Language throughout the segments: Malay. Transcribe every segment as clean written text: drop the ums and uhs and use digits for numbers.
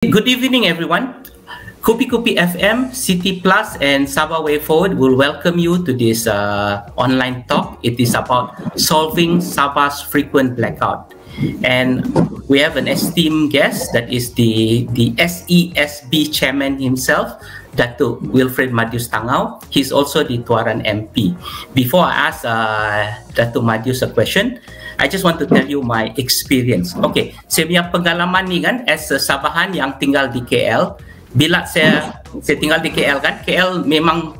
Good evening, everyone. Kopi Kopi FM, City Plus, and Sabah Way Forward will welcome you to this online talk. It is about solving Sabah's frequent blackout. And we have an esteemed guest, that is the SESB chairman himself, Datuk Wilfred Madius Tangau. He's also the Tuaran MP. Before I ask Datuk Madius a question, I just want to tell you my experience. Okay, saya punya pengalaman ni kan, as a Sabahan yang tinggal di KL, bila saya tinggal di KL kan, KL memang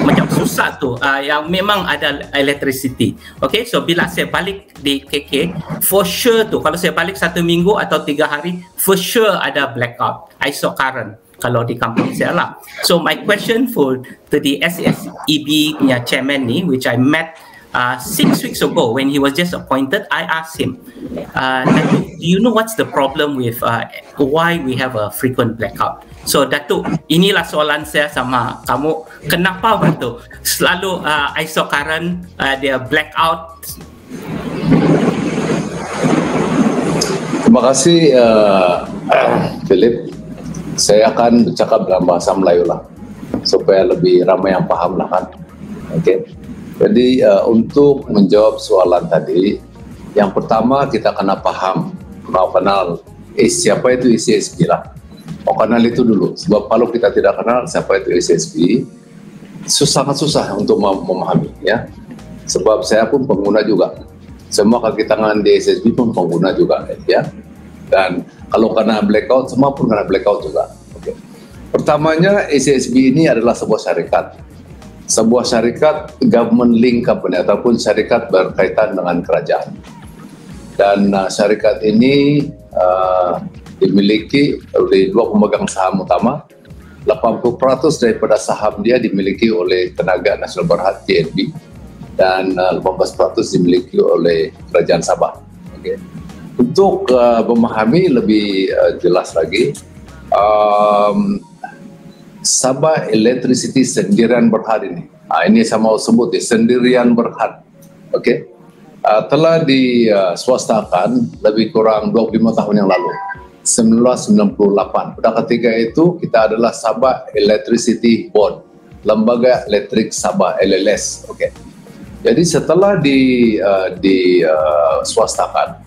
macam susah tu, yang memang ada electricity. Okay, so bila saya balik di KK, for sure tu, kalau saya balik 1 minggu atau 3 hari, for sure ada blackout, ISO current kalau di kampung saya lah. So my question to the SSEB punya chairman ni, which I met 6 weeks ago when he was just appointed, I asked him, Datuk, do you know what's the problem with why we have a frequent blackout? So Datuk, inilah soalan saya sama kamu, kenapa Datuk selalu ISO current dia blackout? Terima kasih Philip. Saya akan bercakap dalam bahasa Melayu lah, supaya lebih ramai yang paham lah kan. Okay. Jadi untuk menjawab soalan tadi, yang pertama kita kena paham, kenal siapa itu SESB lah. Kenal itu dulu, sebab kalau kita tidak kenal siapa itu SESB, sangat susah untuk memahami ya. Sebab saya pun pengguna juga, semua kaki tangan di SESB pun pengguna juga ya. Dan kalau kena blackout, semua pun kena blackout juga. Okay. Pertamanya, SESB ini adalah sebuah syarikat. Sebuah syarikat government link company ataupun syarikat berkaitan dengan kerajaan. Dan syarikat ini dimiliki oleh 2 pemegang saham utama. 80% daripada saham dia dimiliki oleh Tenaga Nasional Berhad TNB dan 18% dimiliki oleh Kerajaan Sabah. Okay. Untuk memahami lebih jelas lagi, Sabah Electricity Sendirian Berhad ini, ini saya mau sebut Sendirian Berhad, okay, telah diswastakan lebih kurang 25 tahun yang lalu, 1998. Pada ketika itu kita adalah Sabah Electricity Board, Lembaga Elektrik Sabah LLS, okay. Jadi setelah diswastakan,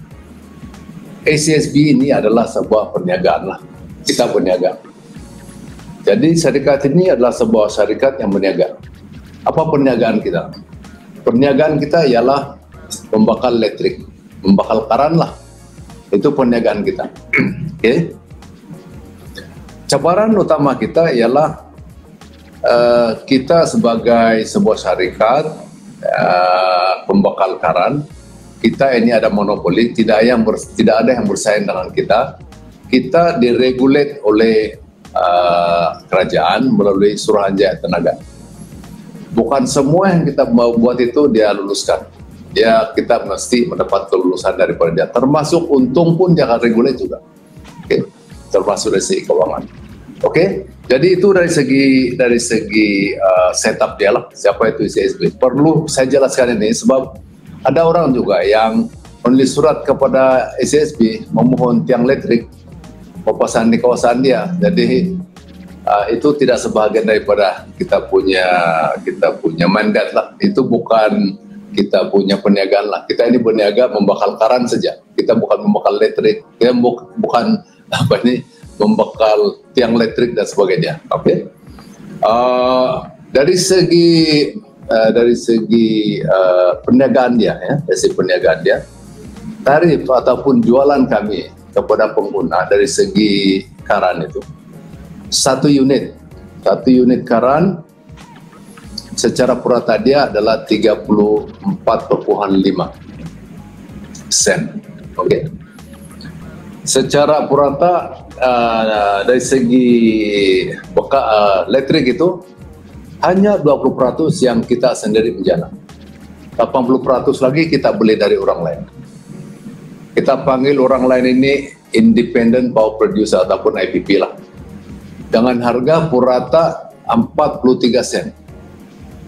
SESB ini adalah sebuah perniagaan lah, kita berniaga. Jadi syarikat ini adalah sebuah syarikat yang berniaga. Apa perniagaan kita? Perniagaan kita ialah membakar listrik, membakar karan lah. Itu perniagaan kita. Okay. Cabaran utama kita ialah kita sebagai sebuah syarikat pembakar karan, kita ini ada monopoli, tidak ada yang bersaing dengan kita. Kita diregulate oleh kerajaan melalui Suruhanjaya Tenaga. Bukan semua yang kita mau buat itu dia luluskan. Kita mesti mendapat kelulusan daripada dia. Termasuk untung pun dia akan regulate juga. Okay. Termasuk dari segi keuangan. Okay. Jadi itu dari segi setup dia lah. Siapa itu SESB? Perlu saya jelaskan ini sebab ada orang juga yang menulis surat kepada SESB memohon tiang listrik memasang di kawasan dia. Jadi itu tidak sebahagian daripada kita punya mandat lah. Itu bukan kita punya perniagaan lah. Kita ini berniaga membakar karan saja. Kita bukan membakar listrik. Kita bukan membakar tiang listrik dan sebagainya. Oke. Dari segi perniagaan dia ya, dari segi perniagaan dia, tarif ataupun jualan kami kepada pengguna dari segi karan itu, satu unit karan secara purata dia adalah 34.5 sen. Oke. Secara purata dari segi listrik itu hanya 20% yang kita sendiri menjana. 80% lagi kita beli dari orang lain. Kita panggil orang lain ini independent power producer ataupun IPP lah. Dengan harga purata 43 sen.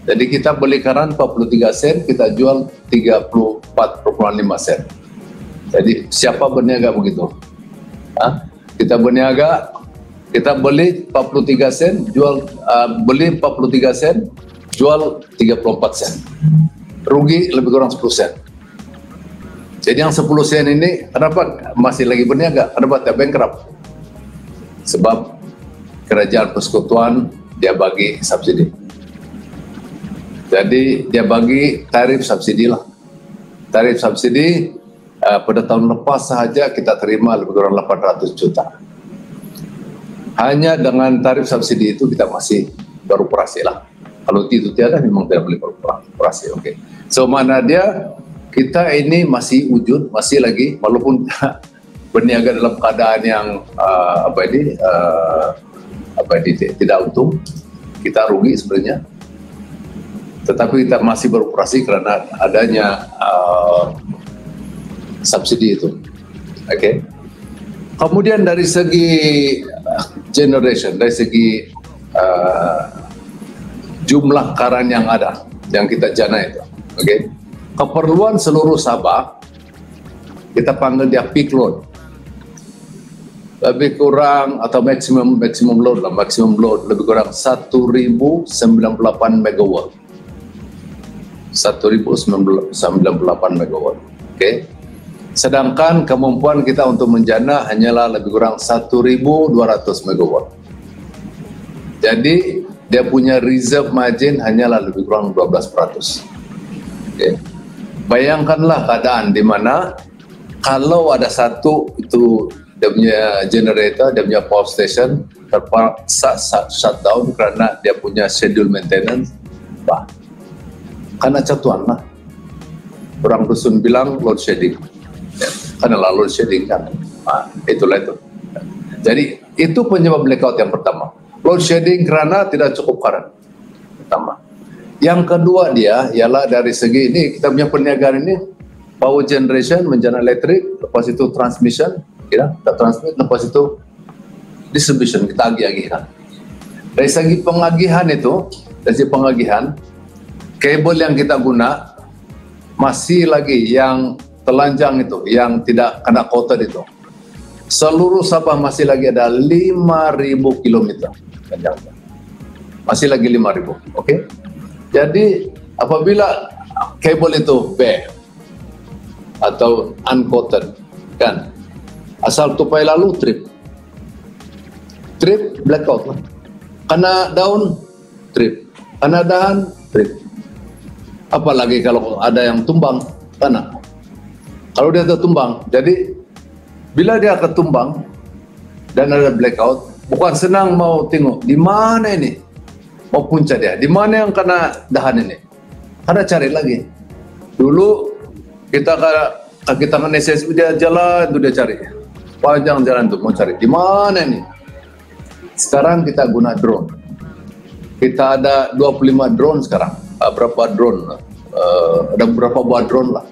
Jadi kita beli karan 43 sen, kita jual 34.5 sen. Jadi siapa berniaga begitu? Kita berniaga, kita beli 43 sen, beli 43 sen, jual 34 sen. Rugi lebih kurang 10 sen. Jadi yang 10 sen ini kenapa masih lagi berniaga? Kenapa tidak bankrupt? Sebab kerajaan persekutuan dia bagi subsidi. Jadi dia bagi tarif subsidi lah. Tarif subsidi pada tahun lepas sahaja kita terima lebih kurang 800 juta. Hanya dengan tarif subsidi itu kita masih beroperasi lah. Kalau itu tiada memang tidak boleh beroperasi. Oke. So mana dia kita ini masih wujud, masih lagi walaupun berniaga dalam keadaan yang tidak untung, kita rugi sebenarnya. Tetapi kita masih beroperasi karena adanya subsidi itu. Oke. Kemudian dari segi generation, dari segi jumlah karan yang ada, yang kita jana itu. Oke. Keperluan seluruh Sabah, kita panggil dia peak load. Lebih kurang atau maksimum load lah, maksimum load lebih kurang 1098 megawatt. 1098 megawatt. Oke. Sedangkan kemampuan kita untuk menjana hanyalah lebih kurang 1200 megawatt. Jadi dia punya reserve margin hanyalah lebih kurang 12%. Oke. Bayangkanlah keadaan di mana kalau ada satu itu dia punya generator, dia punya power station terpaksa shutdown karena dia punya schedule maintenance, karena catuan lah. Orang dusun bilang load shedding, ya, karena load shedding kan, itulah itu. Jadi itu penyebab blackout yang pertama. Load shedding karena tidak cukup current, pertama. Yang kedua dia ialah dari segi ini kita punya perniagaan ini power generation, menjana elektrik, lepas itu transmission, kita transmit, lepas itu distribution, kita agih-agihkan. Dari segi pengagihan itu, dari segi pengagihan, kabel yang kita guna masih lagi yang telanjang itu, yang tidak kena coated itu. Seluruh Sabah masih lagi ada 5.000 km panjangnya. Masih lagi 5.000, oke? Jadi apabila kabel itu bare atau uncoated, kan? Asal tupai lalu trip blackout lah. Kena daun trip, kena dahan trip. Apalagi kalau ada yang tumbang, kena. Kalau dia tertumbang, jadi bila dia ketumbang dan ada blackout, bukan senang mau tengok di mana ini, mau punca dia, di mana yang kena dahan ini. Karena cari lagi. Dulu kita kaki tangan SSB dia jalan tu dia cari. Panjang jalan tu mau cari di mana ini. Sekarang kita guna drone. Kita ada 25 drone sekarang. Berapa drone? Ada beberapa buah drone lah.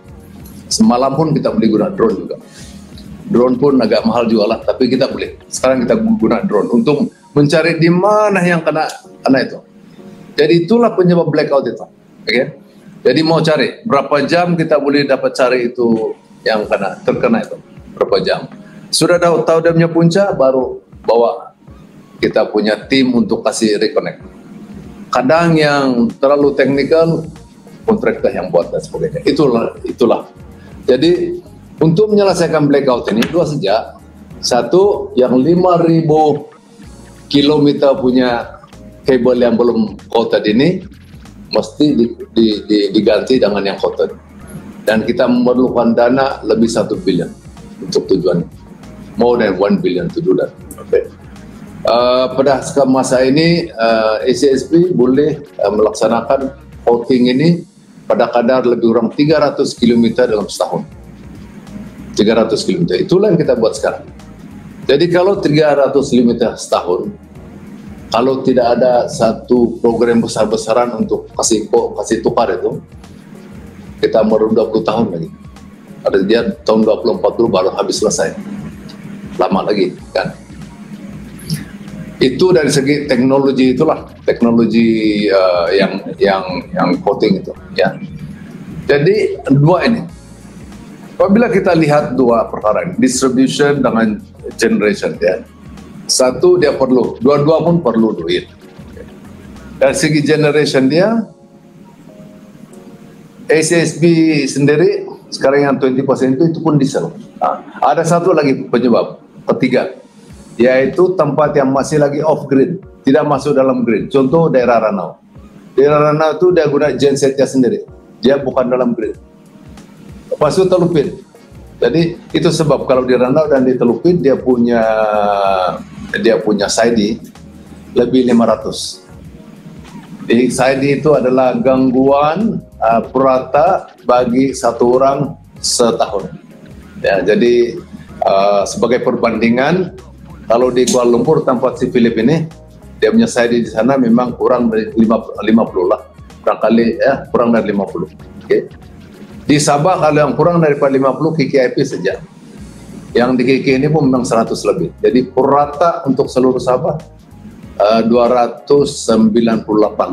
Semalam pun kita beli guna drone juga. Drone pun agak mahal juga lah, tapi kita beli. Sekarang kita guna drone untuk mencari di mana yang kena itu. Jadi itulah penyebab blackout itu. Okay? Jadi mau cari berapa jam kita boleh dapat cari itu yang terkena itu. Berapa jam? Sudah tahu dia punya punca, baru bawa kita punya tim untuk kasih reconnect. Kadang yang terlalu teknikal, kontraktor yang buat dan sebagainya. Itulah. Jadi untuk menyelesaikan blackout ini dua saja. Satu, yang 5.000 kilometer punya kabel yang belum coated ini mesti diganti dengan yang coated. Dan kita memerlukan dana lebih 1 billion untuk tujuan ini. More than 1 billion to do that. Okay. Pada masa ini ACSP boleh melaksanakan outing ini pada kadar lebih kurang 300 km dalam setahun. 300 km, itulah yang kita buat sekarang. Jadi kalau 300 km setahun, kalau tidak ada satu program besar-besaran untuk kasih tukar itu, kita baru 20 tahun lagi. Ada dia tahun 2040 baru habis selesai. Lama lagi kan. Itu dari segi teknologi itulah, teknologi yang coating itu ya. Jadi dua ini. Apabila kita lihat dua perkara ini, distribution dengan generation ya. Satu dia perlu, dua-dua pun perlu duit. Dari segi generation dia, SSB sendiri sekarang yang 20% itu pun diesel. Ada satu lagi penyebab ketiga, yaitu tempat yang masih lagi off grid, tidak masuk dalam grid. Contoh daerah Ranau. Daerah Ranau itu dia guna gensetnya sendiri, dia bukan dalam grid. Lepas itu Telupin. Jadi itu sebab kalau di Ranau dan di Telupin dia punya SAIDI lebih 500. Di SAIDI itu adalah gangguan purata bagi satu orang setahun. Ya, jadi sebagai perbandingan, kalau di Kuala Lumpur tempat si Philip ini, dia punya SAIDI di sana memang kurang dari 50 lah, kurang dari 50. Okay. Di Sabah kalau yang kurang daripada 50 KKIP saja. Yang di KK ini pun memang 100 lebih. Jadi purata untuk seluruh Sabah 298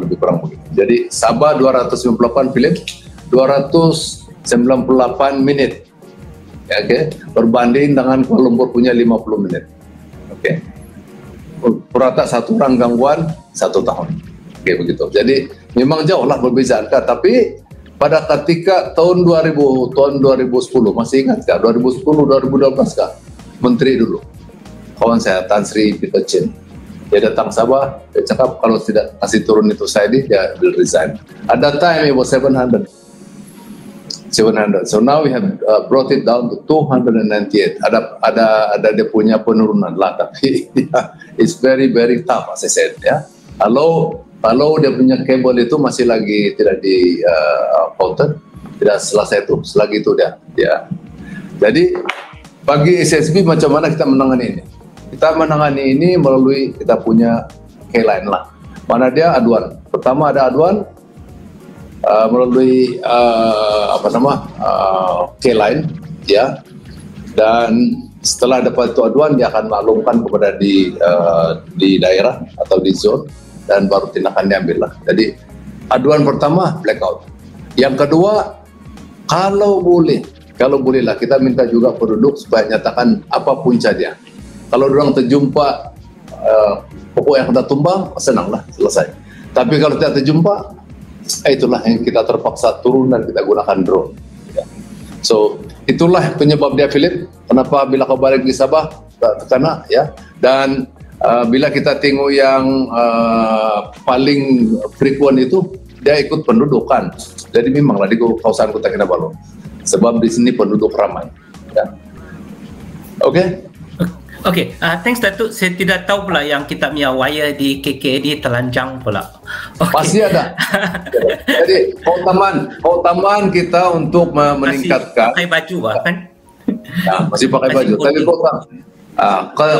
lebih kurang begitu. Jadi Sabah 298 Philip 298 menit. Ya, okay. Berbanding dengan Kuala Lumpur punya 50 menit. Oke. Okay. Purata satu orang gangguan 1 tahun. Oke, okay, begitu. Jadi memang jauh lah perbezaan, tapi pada ketika tahun 2010 masih ingat kah? 2010 2012 kah? Menteri dulu, kawan saya Tan Sri Peter Chin, dia datang Sabah, dia cakap kalau tidak kasih turun itu SAIDI dia will resign. At that time it was 700. So now we have brought it down to 298. Ada dia punya penurunan lah, tapi it's very tough as I said ya. Kalau dia punya kabel itu masih lagi tidak di counter, tidak selesai itu, selagi itu dia. Jadi bagi SSB macam mana kita menangani ini? Kita menangani ini melalui kita punya K-line lah. Mana dia aduan? Pertama ada aduan melalui K-line ya. Dan setelah dapat itu aduan dia akan maklumkan kepada di daerah atau di zone, dan baru tindakan diambil lah. Jadi aduan pertama blackout. Yang kedua, kalau boleh lah kita minta juga penduduk supaya nyatakan apa punca dia. Kalau orang terjumpa pokok yang kena tumbang, senanglah selesai. Tapi kalau tidak terjumpa, itulah yang kita terpaksa turun dan kita gunakan drone. So itulah penyebab dia Philip. Kenapa bila kau balik di Sabah terkena ya. Dan bila kita tengok yang paling frequent itu, dia ikut pendudukan. Jadi memanglah di kawasan Kota Kinabalu. Sebab di sini penduduk ramai. Ya. Oke? Oke, thanks Datuk. Saya tidak tahu pula yang kita punya wire di KKD telanjang pula. Okay. Pasti ada. Jadi keutamaan kita untuk meningkatkan. Masih pakai baju kan? Ya, masih pakai baju. Tapi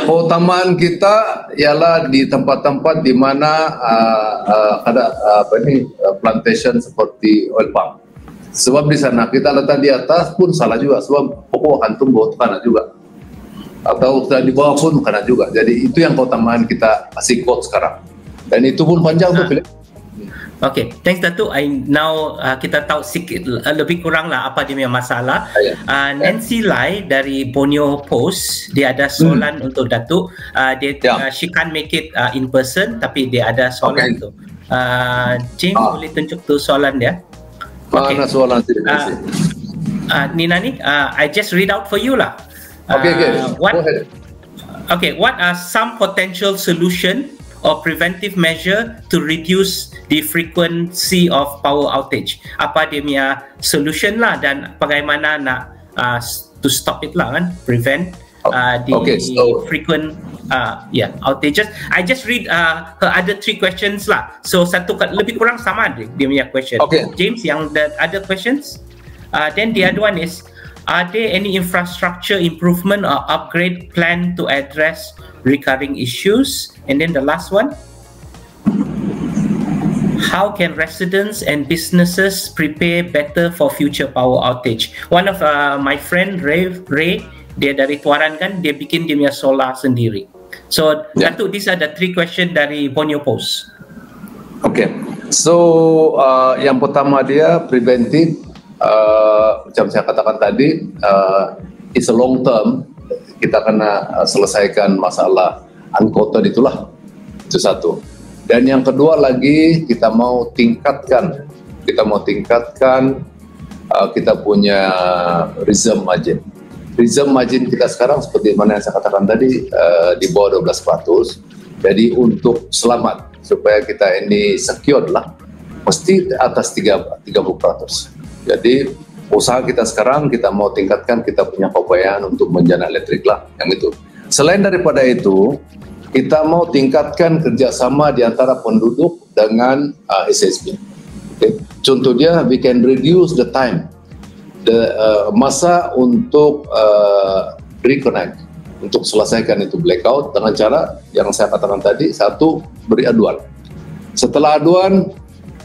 keutamaan kita ialah di tempat-tempat di mana ada plantation seperti oil palm. Sebab di sana kita letak di atas pun salah juga, sebab pokok akan tumbuh kena juga. Atau di bawah pun kena juga. Jadi itu yang keutamaan kita kasih quote sekarang. Dan itu pun panjang tuh, Philip. Okay, thanks Datuk. Now kita tahu sikit lebih kurang lah apa dia punya masalah. Nancy Lai dari Borneo Post, dia ada soalan untuk Datuk. She can't make it in person, tapi dia ada soalan tu. James boleh tunjuk tu soalan dia. Mana soalan Nina ni, I just read out for you lah. Okay. Go ahead. Okay, what are some potential solution or preventive measure to reduce the frequency of power outage? Apa dia punya solution lah, dan bagaimana nak to stop it lah kan, prevent frequent outages. I just read her other 3 questions lah. So satu lebih kurang sama dia punya question. Okay. James, yang the other questions. Then the other one is, are there any infrastructure improvement or upgrade plan to address recurring issues? And then the last one, how can residents and businesses prepare better for future power outage? One of my friend Ray, dia dari Tuaran kan, dia bikin dia punya solar sendiri. So Datuk, these are the 3 questions dari Borneo Post. Okay, so yang pertama dia preventive macam saya katakan tadi, it's a long term. Kita kena selesaikan masalah uncoated itulah, itu satu. Dan yang kedua lagi kita mau tingkatkan kita punya reserve margin. Reserve margin kita sekarang seperti mana yang saya katakan tadi, di bawah 12%. Jadi untuk selamat supaya kita ini secure lah, mesti atas 30%. Jadi usaha kita sekarang kita mau tingkatkan kita punya keupayaan untuk menjana elektrik lah, yang itu. Selain daripada itu, kita mau tingkatkan kerjasama di antara penduduk dengan SSB. Okay. Contohnya, we can reduce the time, masa untuk reconnect, untuk selesaikan itu blackout dengan cara yang saya katakan tadi. Satu, beri aduan. Setelah aduan,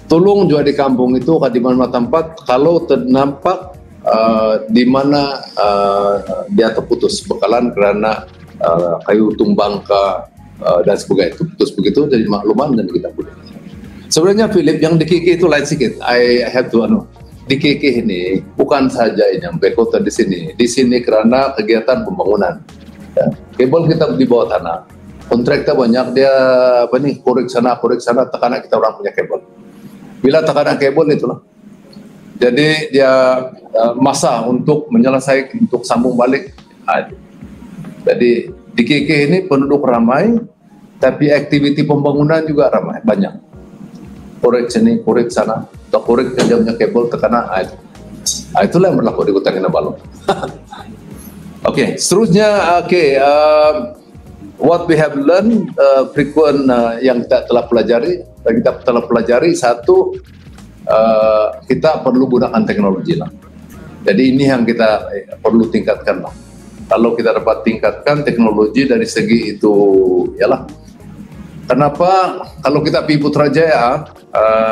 tolong juga di kampung itu di mana tempat kalau ternampak di mana dia terputus bekalan karena kayu tumbang dan sebagainya, itu putus begitu, jadi makluman dan kita putus. Sebenarnya Philip, yang di KK itu lain sedikit. I have to di KK ini bukan saja ini yang blackout di sini karena kegiatan pembangunan. Ya. Kabel kita di bawah tanah, kontraktor banyak, dia korek sana tekanan kita orang punya kabel. Bila tekanan kabel itulah, jadi dia masa untuk menyelesaikan, untuk sambung balik. Jadi di KK ini penduduk ramai, tapi aktiviti pembangunan juga ramai, banyak. Korek sini, korek sana, atau korek kerjanya kabel tekanan. Itulah yang berlaku di Kota Kinabalu. Oke, seterusnya, what we have learned, frequent yang kita telah pelajari, satu, kita perlu gunakan teknologi lah. Jadi ini yang kita perlu tingkatkan lah. Kalau kita dapat tingkatkan teknologi dari segi itu, yalah. Kenapa kalau kita pergi Putrajaya,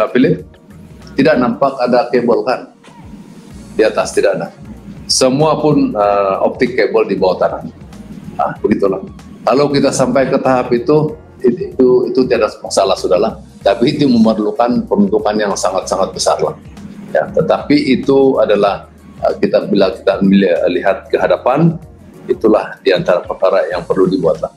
Philip, tidak nampak ada kabel kan? Di atas tidak ada. Semua pun optik kabel di bawah tanah. Begitulah. Kalau kita sampai ke tahap itu tidak masalah sudahlah. Tapi itu memerlukan pembentukan yang sangat-sangat besar lah. Ya, tetapi itu adalah bila kita lihat ke hadapan, itulah di antara perkara yang perlu dibuat lah.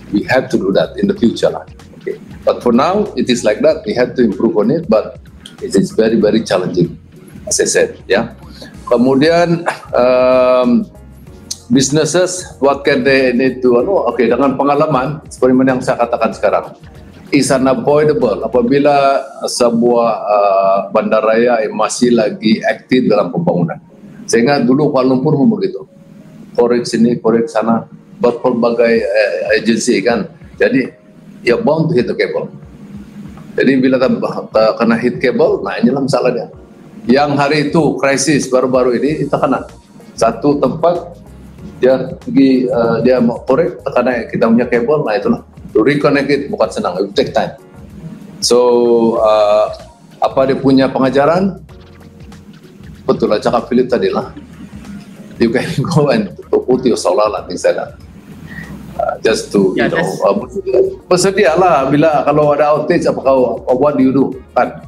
We have to do that in the future lah. Okay. But for now, it is like that. We have to improve on it, but it is very, very challenging, as I said. Ya. Kemudian businesses, what can they need to? Dengan pengalaman seperti yang saya katakan sekarang, is unavoidable apabila sebuah bandaraya masih lagi aktif dalam pembangunan. Sehingga dulu Kuala Lumpur pun begitu, korek sini, korek sana, berbagai agensi kan. Jadi ya bound to hit the cable. Jadi bila kena hit cable, nah inilah masalahnya. Yang hari itu krisis baru-baru ini kita kena satu tempat dia pergi dia mau korek karena kita punya kabel, nah itulah to reconnect it bukan senang, it will take time. So apa dia punya pengajaran, betul lah cakap Philip tadi lah, you can go and put your solar lah things like that. Just to bersedialah bila kalau ada outage what do you do kan,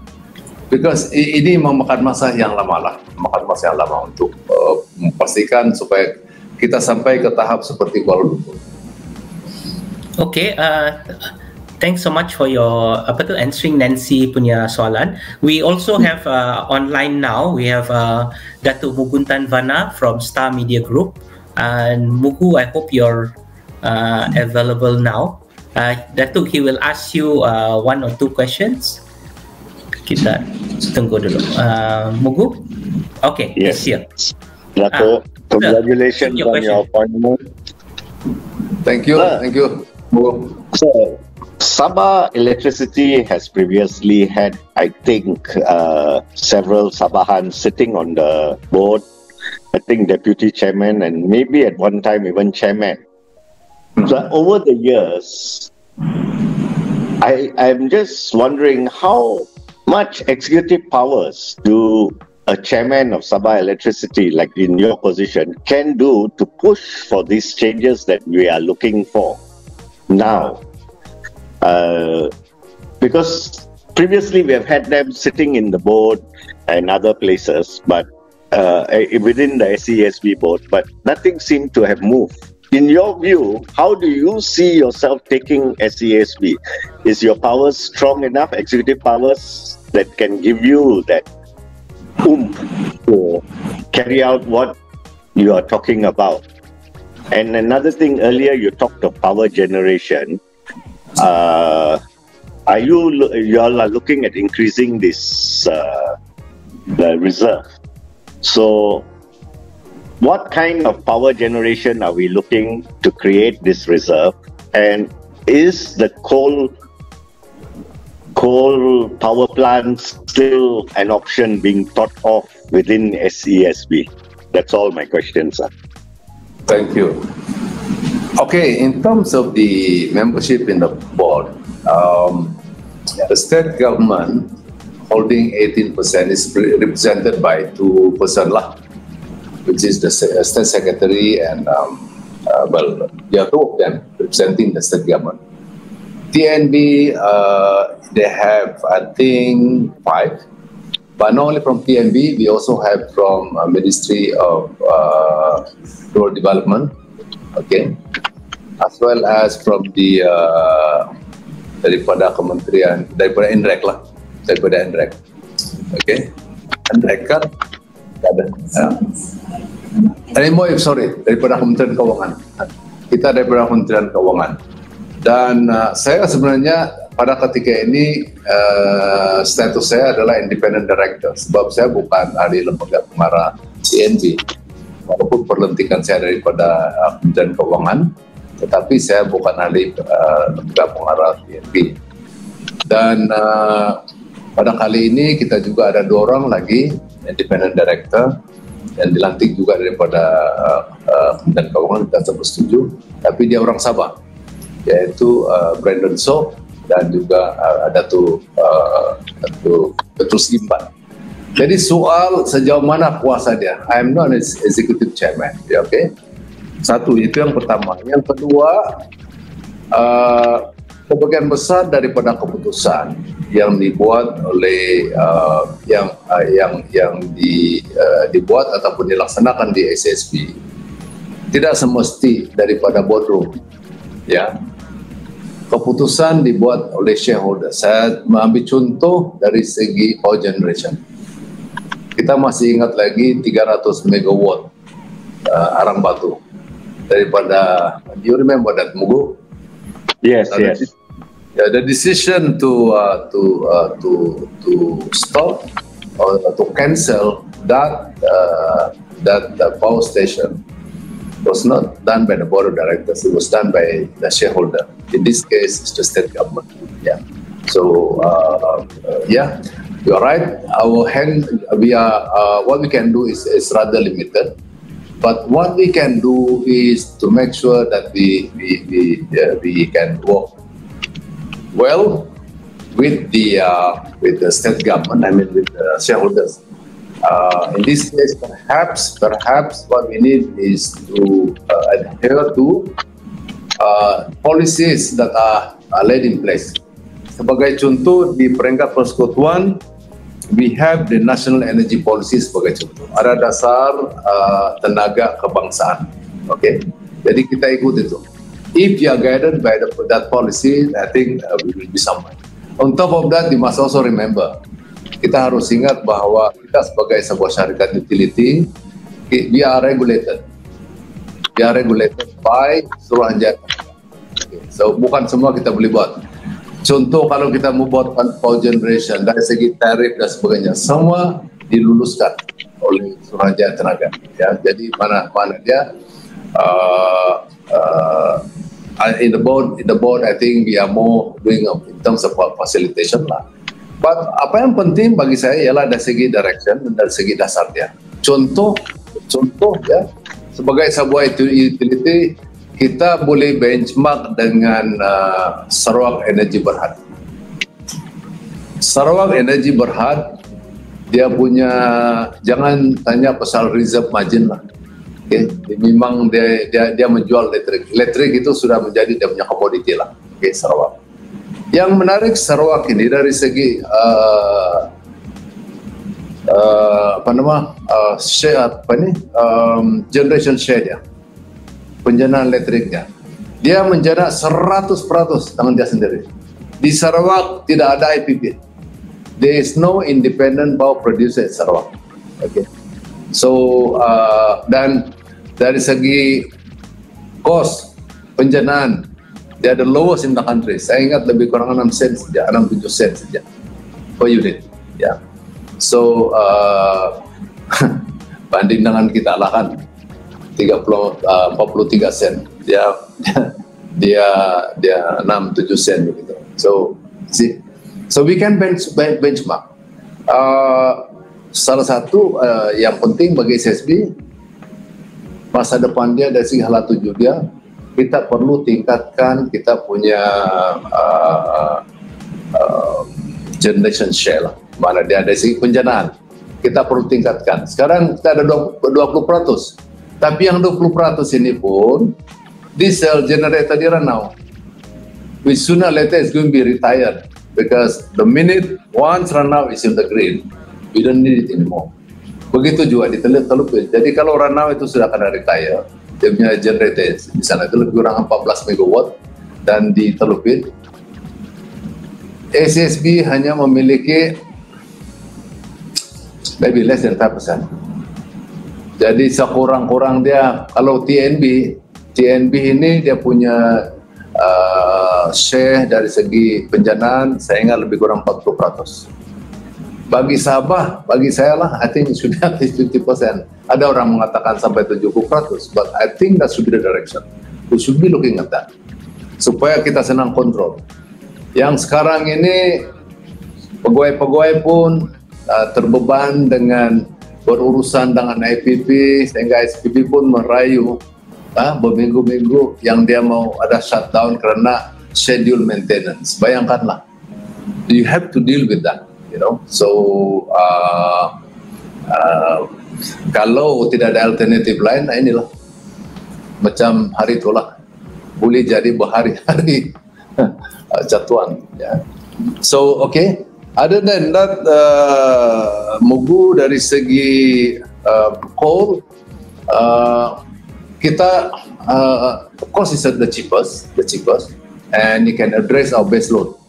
because ini memakan masa yang lama untuk memastikan supaya kita sampai ke tahap seperti Kuala Lumpur. Okay, thanks so much for your answering Nancy punya soalan. We also have online now. We have Datuk Muguntan Vana from Star Media Group, and Mugu, I hope you're available now. Datuk, he will ask you one or two questions. Kita tunggu dulu. Mugu, okay, yes, here. Datuk, congratulations on your appointment. Thank you, thank you. So, Sabah Electricity has previously had, I think, several Sabahans sitting on the board. I think deputy chairman and maybe at one time even chairman. So over the years, I'm just wondering how much executive powers do a chairman of Sabah Electricity, like in your position, can do to push for these changes that we are looking for now. Because previously we have had them sitting in the board and other places, but within the SESB board, but nothing seemed to have moved. In your view, how do you see yourself taking SESB? Is your powers strong enough, executive powers, that can give you that oomph to carry out what you are talking about? And another thing, earlier you talked of power generation. Are you all are looking at increasing this the reserve? So, what kind of power generation are we looking to create this reserve? And is the coal power plants still an option being thought of within SESB? That's all my questions, sir. Thank you. Okay, in terms of the membership in the board, the state government holding 18% is represented by 2% lah, which is the state secretary and well, there are two of them representing the state government. TNB, they have, I think, 5. But not only from TNB, we also have from Ministry of Rural Development, okay, as well as from the daripada kementerian, daripada NREC lah, daripada NREC, okay, NREC kan ada. Daripada Kementerian Keuangan. Kita daripada Kementerian Keuangan. Dan saya sebenarnya pada ketika ini status saya adalah independent director, sebab saya bukan ahli lembaga pengarah TNB. Walaupun perlentikan saya daripada Kementerian Keuangan, tetapi saya bukan ahli lembaga pengarah TNB. Dan pada kali ini kita juga ada 2 orang lagi independent director yang dilantik juga daripada Kementerian Keuangan, kita semua setuju, tapi dia orang Sabah, yaitu Brandon So dan juga Datuk Petrus Gimban. Jadi soal sejauh mana kuasa dia, I am not an executive chairman, ya, okay? Satu, itu yang pertama. Yang kedua, sebagian besar daripada keputusan yang dibuat oleh dibuat ataupun dilaksanakan di SSB tidak semesti daripada boardroom, ya. Keputusan dibuat oleh shareholder. Saya mengambil contoh dari segi power generation. Kita masih ingat lagi 300 megawatt arang batu daripada, you remember that, Mugu? Yes, yes. The decision to stop or to cancel that power station was not done by the board of directors. It was done by the shareholder. In this case, it's the state government. Yeah. So yeah, you are right. Our hand, what we can do is rather limited. But what we can do is to make sure that we can work well with the state government. I mean, with the shareholders. In this case, perhaps what we need is to adhere to policies that are laid in place. Sebagai contoh, di peringkat persekutuan, we have the national energy policy sebagai contoh. Ada dasar tenaga kebangsaan, okay? Jadi kita ikut itu. If you are guided by that policy, I think we will be somewhere. On top of that, you must also remember, kita harus ingat bahwa kita sebagai sebuah syarikat utility, we are regulated. We are regulated by Suruhanjaya. Okay. So bukan semua kita boleh buat. Contoh, kalau kita mau buat power generation dari segi tarif dan sebagainya, semua diluluskan oleh Suruhanjaya Tenaga. Ya, jadi mana dia in the board, I think we are more doing in terms of facilitation lah. But apa yang penting bagi saya ialah dari segi direction dan dari segi dasar dia. Contoh ya, sebagai sebuah utility, kita boleh benchmark dengan Sarawak Energy Berhad. Sarawak Energy Berhad, dia punya, jangan tanya pasal reserve margin lah. Okay. Memang dia menjual elektrik itu sudah menjadi dia punya komoditi lah. Okay, Sarawak. Yang menarik Sarawak ini dari segi share generation share dia, penjanaan elektriknya. Dia menjana 100% tangan dia sendiri. Di Sarawak tidak ada IPP. There is no independent power producer in Sarawak. Okay. So dan dari segi cost penjanaan, dia ada lowest in the country. Saya ingat lebih kurang 6 sen saja, 6-7 sen saja per unit. Ya. So banding dengan kita lah kan 43 sen. Dia 6-7 sen begitu. So we can benchmark. Salah satu yang penting bagi SSB, masa depan dia dari segi hala tuju dia, kita perlu tingkatkan kita punya generation share lah. Mana dia dari segi penjanaan kita perlu tingkatkan. Sekarang kita ada 20%, tapi yang 20% ini pun diesel generator di Ranau, which sooner or later is going to be retired, because the minute once Ranau is in the grid, we don't need it anymore. Begitu juga di Telupin. Jadi kalau Ranau itu sudah akan retire, dia punya generator di sana itu lebih kurang 14 megawatt, dan di Telupin SSB hanya memiliki maybe less than 5%. Jadi sekurang-kurang dia, kalau TNB ini dia punya share dari segi penjanaan saya ingat lebih kurang 40%. Bagi Sabah, bagi saya lah, I think it should be at least 50%. Ada orang mengatakan sampai 70%, but I think that should be the direction. We should be looking at that. Supaya kita senang kontrol. Yang sekarang ini, pegawai-pegawai pun terbeban dengan berurusan dengan IPP, sehingga SPP pun merayu berminggu-minggu yang dia mau ada shutdown karena schedule maintenance. Bayangkanlah, you have to deal with that. You know, so kalau tidak ada alternatif lain, nah inilah macam hari itulah boleh jadi berhari-hari jatuhan. Yeah. So okay, other than that, Mugu dari segi coal, kita of course is the cheapest, and it can address our base load.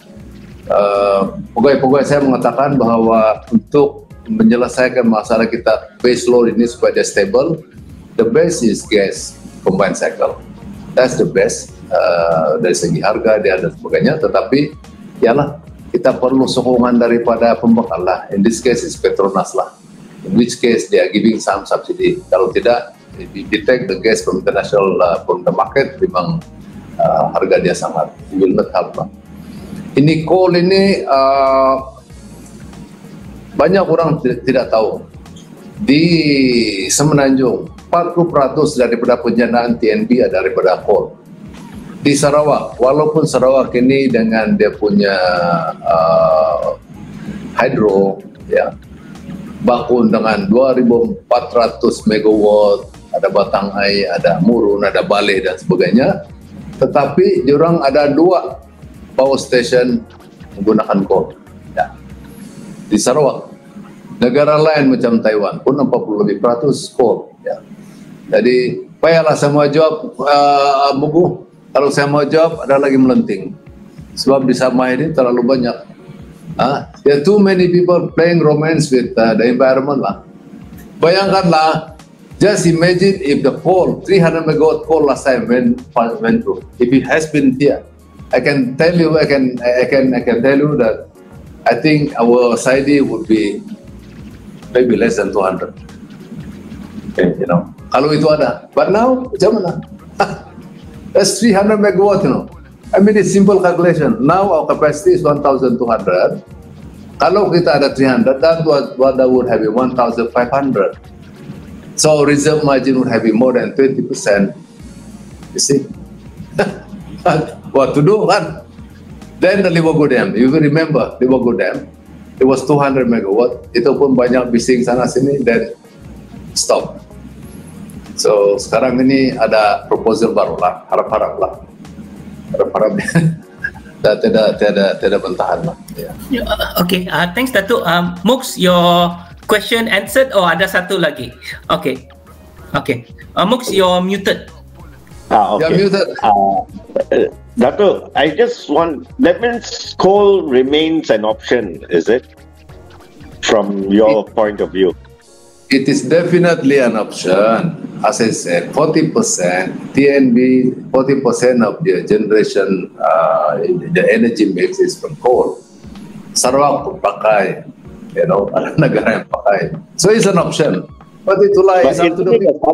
Pegawai-pegawai saya mengatakan bahwa untuk menyelesaikan masalah kita base load ini supaya dia stable, the best is gas combined cycle. That's the best dari segi harga dia dan sebagainya. Tetapi yalah, kita perlu sokongan daripada pembekal lah. In this case is Petronas lah. In which case they are giving some subsidy. Kalau tidak, if you take the gas from international from the market, memang harga dia sangat will not help lah. Ini coal ini banyak orang tidak tahu. Di Semenanjung 40% daripada penjanaan TNB ada daripada coal. Di Sarawak, walaupun Sarawak ini dengan dia punya hydro, ya, bakun dengan 2.400 megawatt, ada Batang Ai, ada Murun, ada Baleh dan sebagainya. Tetapi diorang ada 2 power station menggunakan coal. Ya. Di Sarawak, negara lain macam Taiwan pun 40% coal. Ya. Jadi payahlah saya mau jawab, Mugu. Kalau saya mau jawab, ada lagi melenting. Sebab di Sabah ini terlalu banyak. There are too many people playing romance with the environment lah. Bayangkanlah, just imagine if the coal, 300 megawatt coal last time went through. If it has been here, I can tell you that I think our SID would be maybe less than 200. Okay, you know, kalau itu ada. But now, macam mana? That's 300 megawatt, you know. I mean, it's simple calculation. Now our capacity is 1,200. Kalau kita ada 300, that would have been 1,500. So reserve margin would have been more than 20%. You see? What to do, kan? Then the Liwago Dam, you will remember Liwago Dam, it was 200 megawatt. Itu pun banyak bising sana sini, then stop. So sekarang ini ada proposal baru lah, harap-harap lah, harap-harap tidak bentahan lah. Yeah. Okay, thanks Datuk. Mooks, your question answered? Oh, ada satu lagi. Okay. Mux, you're muted. Okay. You're muted. Dato, I just want, that means coal remains an option, is it? From your point of view. It is definitely an option. As I said, 40% TNB, 40% of the generation, the energy mix is from coal. Sarawak pun pakai, ada negara yang pakai. So it's an option. But itulah But is up to it's the a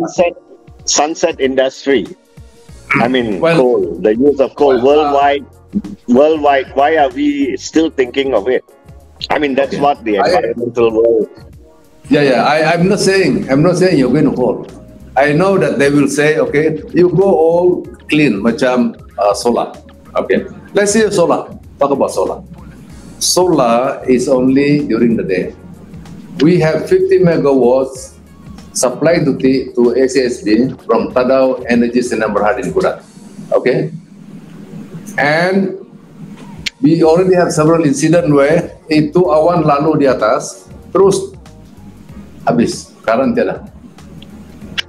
sunset industry. I mean, Well, coal, the use of coal worldwide. Why are we still thinking of it? I mean, that's Okay. what the environmental world. I'm not saying you're going to coal. I know that they will say, okay, you go all clean, macam solar. Okay, let's see solar. Talk about solar. Solar is only during the day. We have 50 megawatts supply to ACSB from Tadau Energy Sdn Bhd in Kudat. Okay, and we already have several incident where itu awan lalu di atas terus habis, sekarang tiada.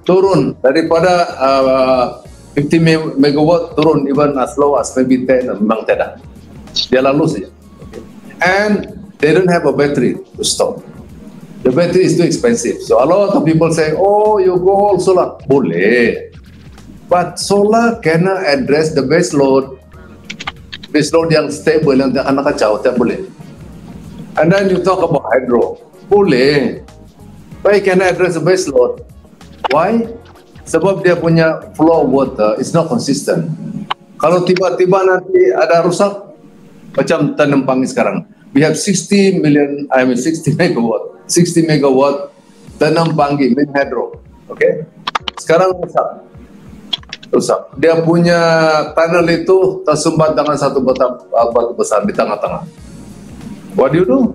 Turun daripada 50 megawatt turun even as low as maybe 10, memang tiada. Dia lalu saja. Okay. And they don't have a battery to stop. The battery is too expensive. So a lot of people say, oh, you go all solar. Boleh. But solar cannot address the base load. Base load yang stable, yang tak nak kacau, tak boleh. And then you talk about hydro. Boleh. But it cannot address the base load. Why? Sebab dia punya flow of water is not consistent. Kalau tiba-tiba nanti ada rusak, macam Tanjung Pangi sekarang. We have 60 megawatt. 60 megawatt Tanjung Pangi main hydro. Okay? Sekarang rusak. Dia punya tunnel itu tersumbat dengan satu batu besar di tengah-tengah. What do you do?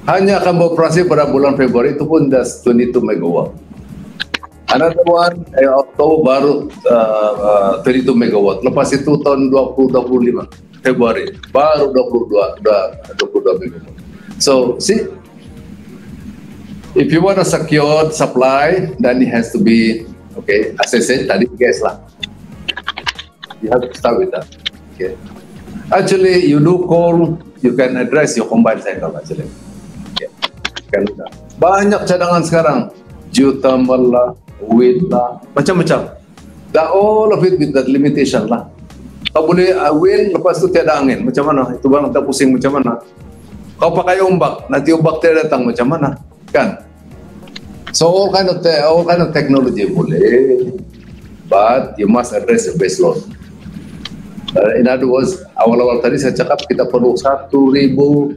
Hanya akan beroperasi pada bulan Februari, itu pun just 22 megawatt. Another one, Oktober baru 32 megawatt. Lepas itu tahun 2025 Februari baru 22 megawatt. So see, if you want a secure supply, then it has to be, okay, as I said tadi, gas lah. You have to start with that. Okay. Actually, you do coal, you can address your combined cycle actually. Okay. Banyak cadangan sekarang, geothermal lah, wind lah, macam-macam. All of it with that limitation lah. Kau boleh wind, lepas tu tiada angin, macam mana? Itu bang tak pusing macam mana? Kau pakai ombak, nanti ombak tiada datang, macam mana? Kan? So all kind of technology boleh, but you must address the base load. In other words, awal-awal tadi saya cakap kita perlu 1,200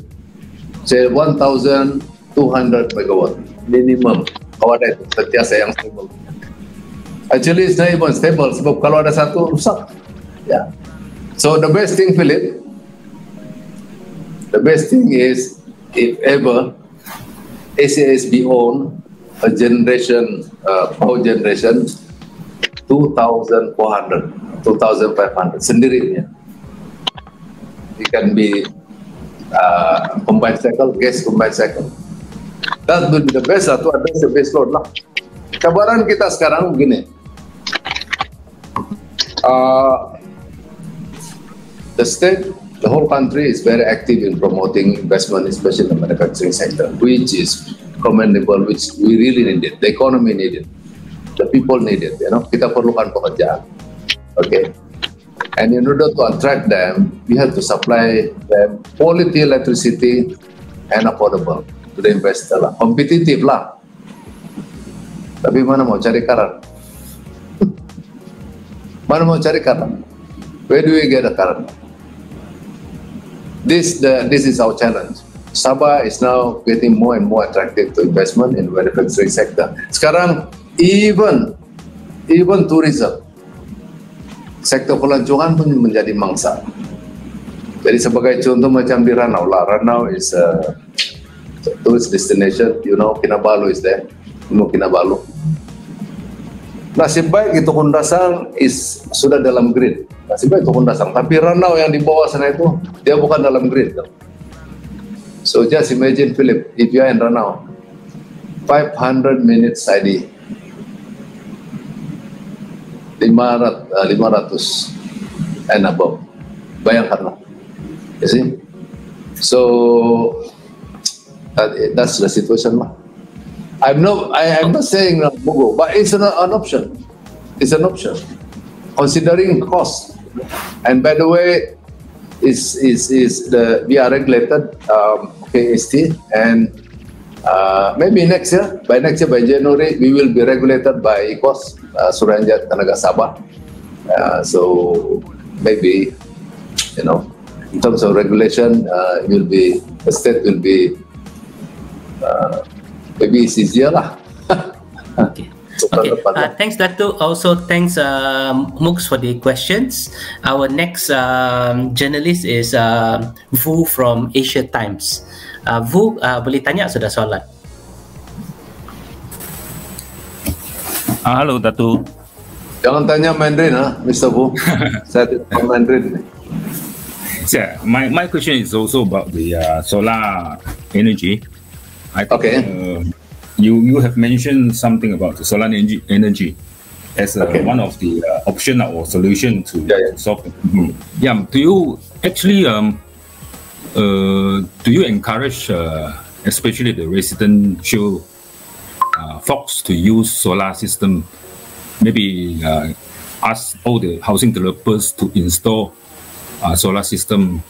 megawatt minimum. Kalau ada itu, setiasa yang stable. Actually, it's not even stable, sebab kalau ada satu, rusak. Yeah. So the best thing, Philip, the best thing is, if ever ACSB own a generation, power generation, 2,400, 2,500 sendirinya. It can be combined cycle, gas combined cycle. That will be the best, atau ada the base load lah. Kabaran kita sekarang begini, the state, the whole country is very active in promoting investment, especially in the manufacturing sector, which is commendable, which we really need it. The economy need it. The people need it. Kita perlukan pekerjaan. Okay. And in order to attract them, we have to supply them quality electricity and affordable to the investor lah. Kompetitif lah. Tapi mana mau cari current? Mana mau cari current? Where do we get the current? This is our challenge. Sabah is now getting more and more attractive to investment in the manufacturing sector. Sekarang even tourism, sektor pelancongan pun menjadi mangsa. Jadi sebagai contoh macam di Ranau lah. Ranau is a tourist destination. You know, Kinabalu is there. Kinabalu. Nasib baik itu Kundasang sudah dalam grid. Nasib baik itu Kundasang. Tapi Ranau yang di bawah sana itu dia bukan dalam grid. So just imagine, Philip, if you are in Ranau, 500 minutes ID. 500 and above. Bayangkanlah. You see? So that's the situation lah. I'm not saying Mugo, but it's an option. It's an option. Considering cost. And by the way, we are regulated KST, and maybe next year, by January, we will be regulated by ICOS, Suruhanjaya Tenaga Sabah. So maybe, in terms of regulation, the state will be, maybe it's easier lah. Okay. Okay. Thanks, Dato'. Also, thanks, Mugs, for the questions. Our next journalist is Vu from Asia Times. Vu, boleh tanya sudah soalan? Halo, Dato'. Jangan tanya Mandarin, Mr. Vu. Saya tidak Mandarin. Yeah, my question is also about the solar energy. I think, okay. You have mentioned something about the solar energy as one of the option or solution to solve the problem. Yeah. Do you actually do you encourage especially the residential folks to use solar system? Maybe ask all the housing developers to install solar system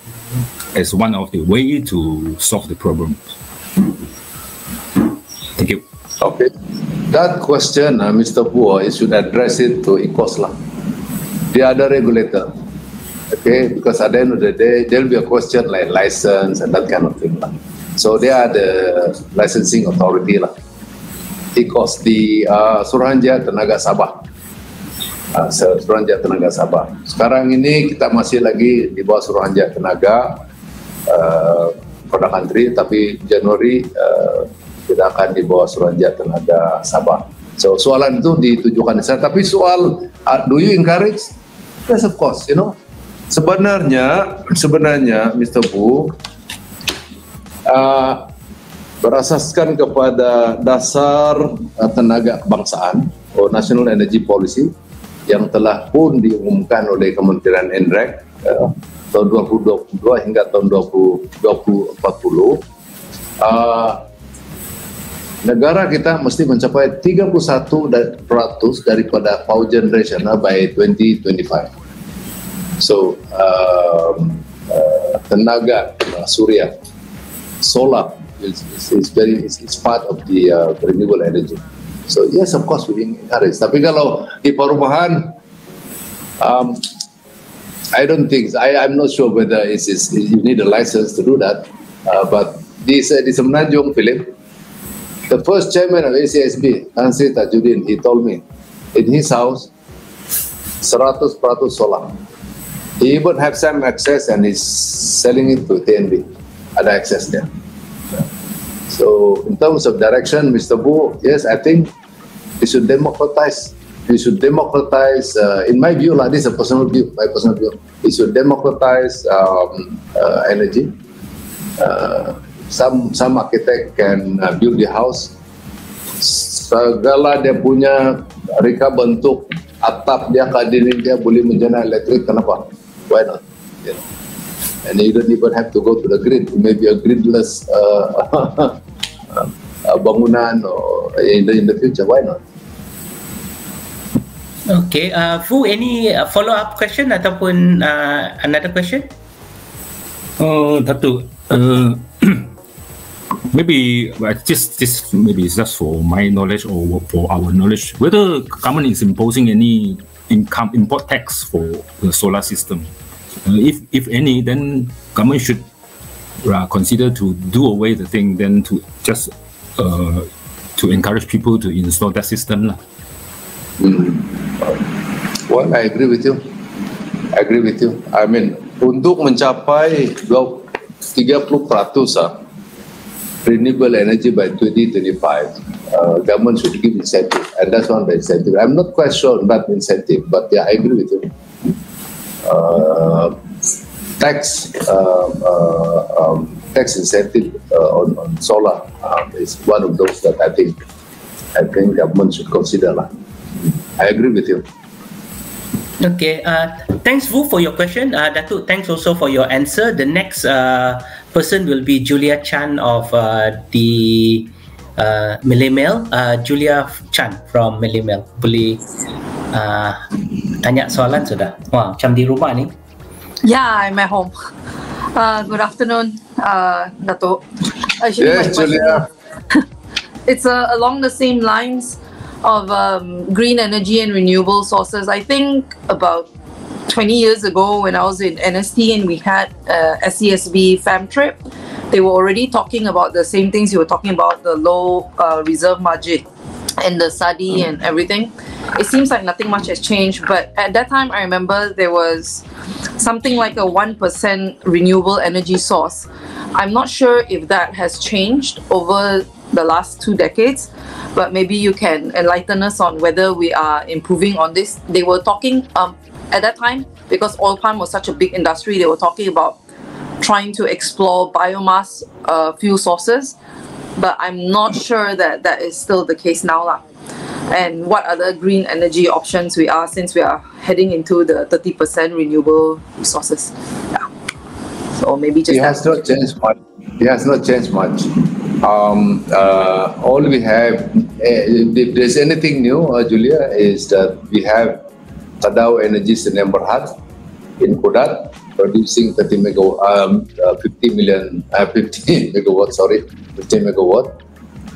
as one of the way to solve the problem. Thank you. Okay. That question, Mr. Pu, you should address it to ICOS lah. The other regulator. Okay, because at the end of the day, there will be a question like license and that kind of thing lah. So they are the licensing authority lah. ICOS, the Suruhanjaya Tenaga Sabah. Suruhanjaya Tenaga Sabah. Sekarang ini kita masih lagi di bawah Suruhanjaya Tenaga Product Country, tapi Januari kita akan di bawah Suruhanjaya Tenaga Sabah. So soalan itu ditujukan di sana. Tapi soal do you encourage? Yes, of course. Sebenarnya Mr. Bu, berasaskan kepada dasar tenaga kebangsaan atau National Energy Policy yang telah pun diumumkan oleh Kementerian ENREG tahun 2022 hingga tahun 2040. Negara kita mesti mencapai 31% daripada power generation by 2025. So tenaga surya, solar is part of the renewable energy. So yes, of course we encourage. Tapi kalau di perumahan, I don't think. I'm not sure whether you need a license to do that. But di Semenanjung, Philip, the first chairman of ACSB, Ansri Tajuddin, he told me, in his house, 100% solar. He even have some access and he's selling it to TNB. Ada access there. So in terms of direction, Mr. Bu, yes, I think we should democratize. We should democratize. In my view, like this is a personal view. My personal view, we should democratize energy. Some architect can build the house. Segala dia punya reka bentuk atap dia, dinding dia boleh menjenak elektrik. Kenapa? Why not? And you don't even have to go to the grid. It may be a gridless bangunan or in the future. Why not? Okay, Fu, any follow-up question ataupun another question? Dato', maybe this maybe is just for my knowledge or for our knowledge, whether government is imposing any import tax for the solar system. If any, then government should consider to do away the thing, then to just to encourage people to install that system lah. Well, I agree with you. I mean, untuk mencapai 30% renewable energy by 2025, government should give incentive, and that's one of the incentive. I'm not quite sure on that incentive, but yeah, I agree with you. tax tax incentive on solar is one of those that I think government should consider. I agree with you. Okay, thanks Vu for your question. Datuk, thanks also for your answer. The next person will be Julia Chan of the Millennial. Julia Chan from Millennial. Boleh tanya soalan sudah? Wah, macam di rumah ni. Yeah, I'm at home. Good afternoon, Datuk. Actually, Yes, Julia. It's along the same lines of green energy and renewable sources. I think about 20 years ago when I was in NST and we had SESB fam trip, they were already talking about the same things you were talking about, the low reserve margin and the SADI and everything. It seems like nothing much has changed, but at that time I remember there was something like a 1% renewable energy source. I'm not sure if that has changed over the last 2 decades, but maybe you can enlighten us on whether we are improving on this. They were talking at that time, because oil palm was such a big industry, they were talking about trying to explore biomass fuel sources, but I'm not sure that that is still the case now lah. And what other green energy options we are, since we are heading into the 30% renewable resources. Yeah. So maybe just It has not changed much. It has not changed much. All we have, if there's anything new, Julia, is that we have Tadau Energy Sdn Bhd in Kudat producing 50 megawatt,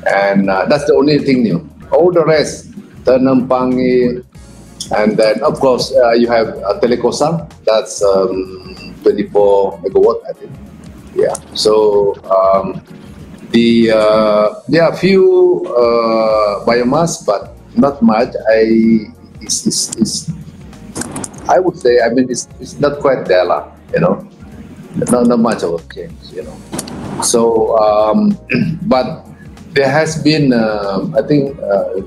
and that's the only thing new. All the rest, Tanam Pangi, and then of course you have Telekosam, that's 24 megawatt, I think. Yeah. So there are few biomass, but not much. I would say, I mean, it's not quite there, you know, not much of a change, you know. So, but there has been, I think,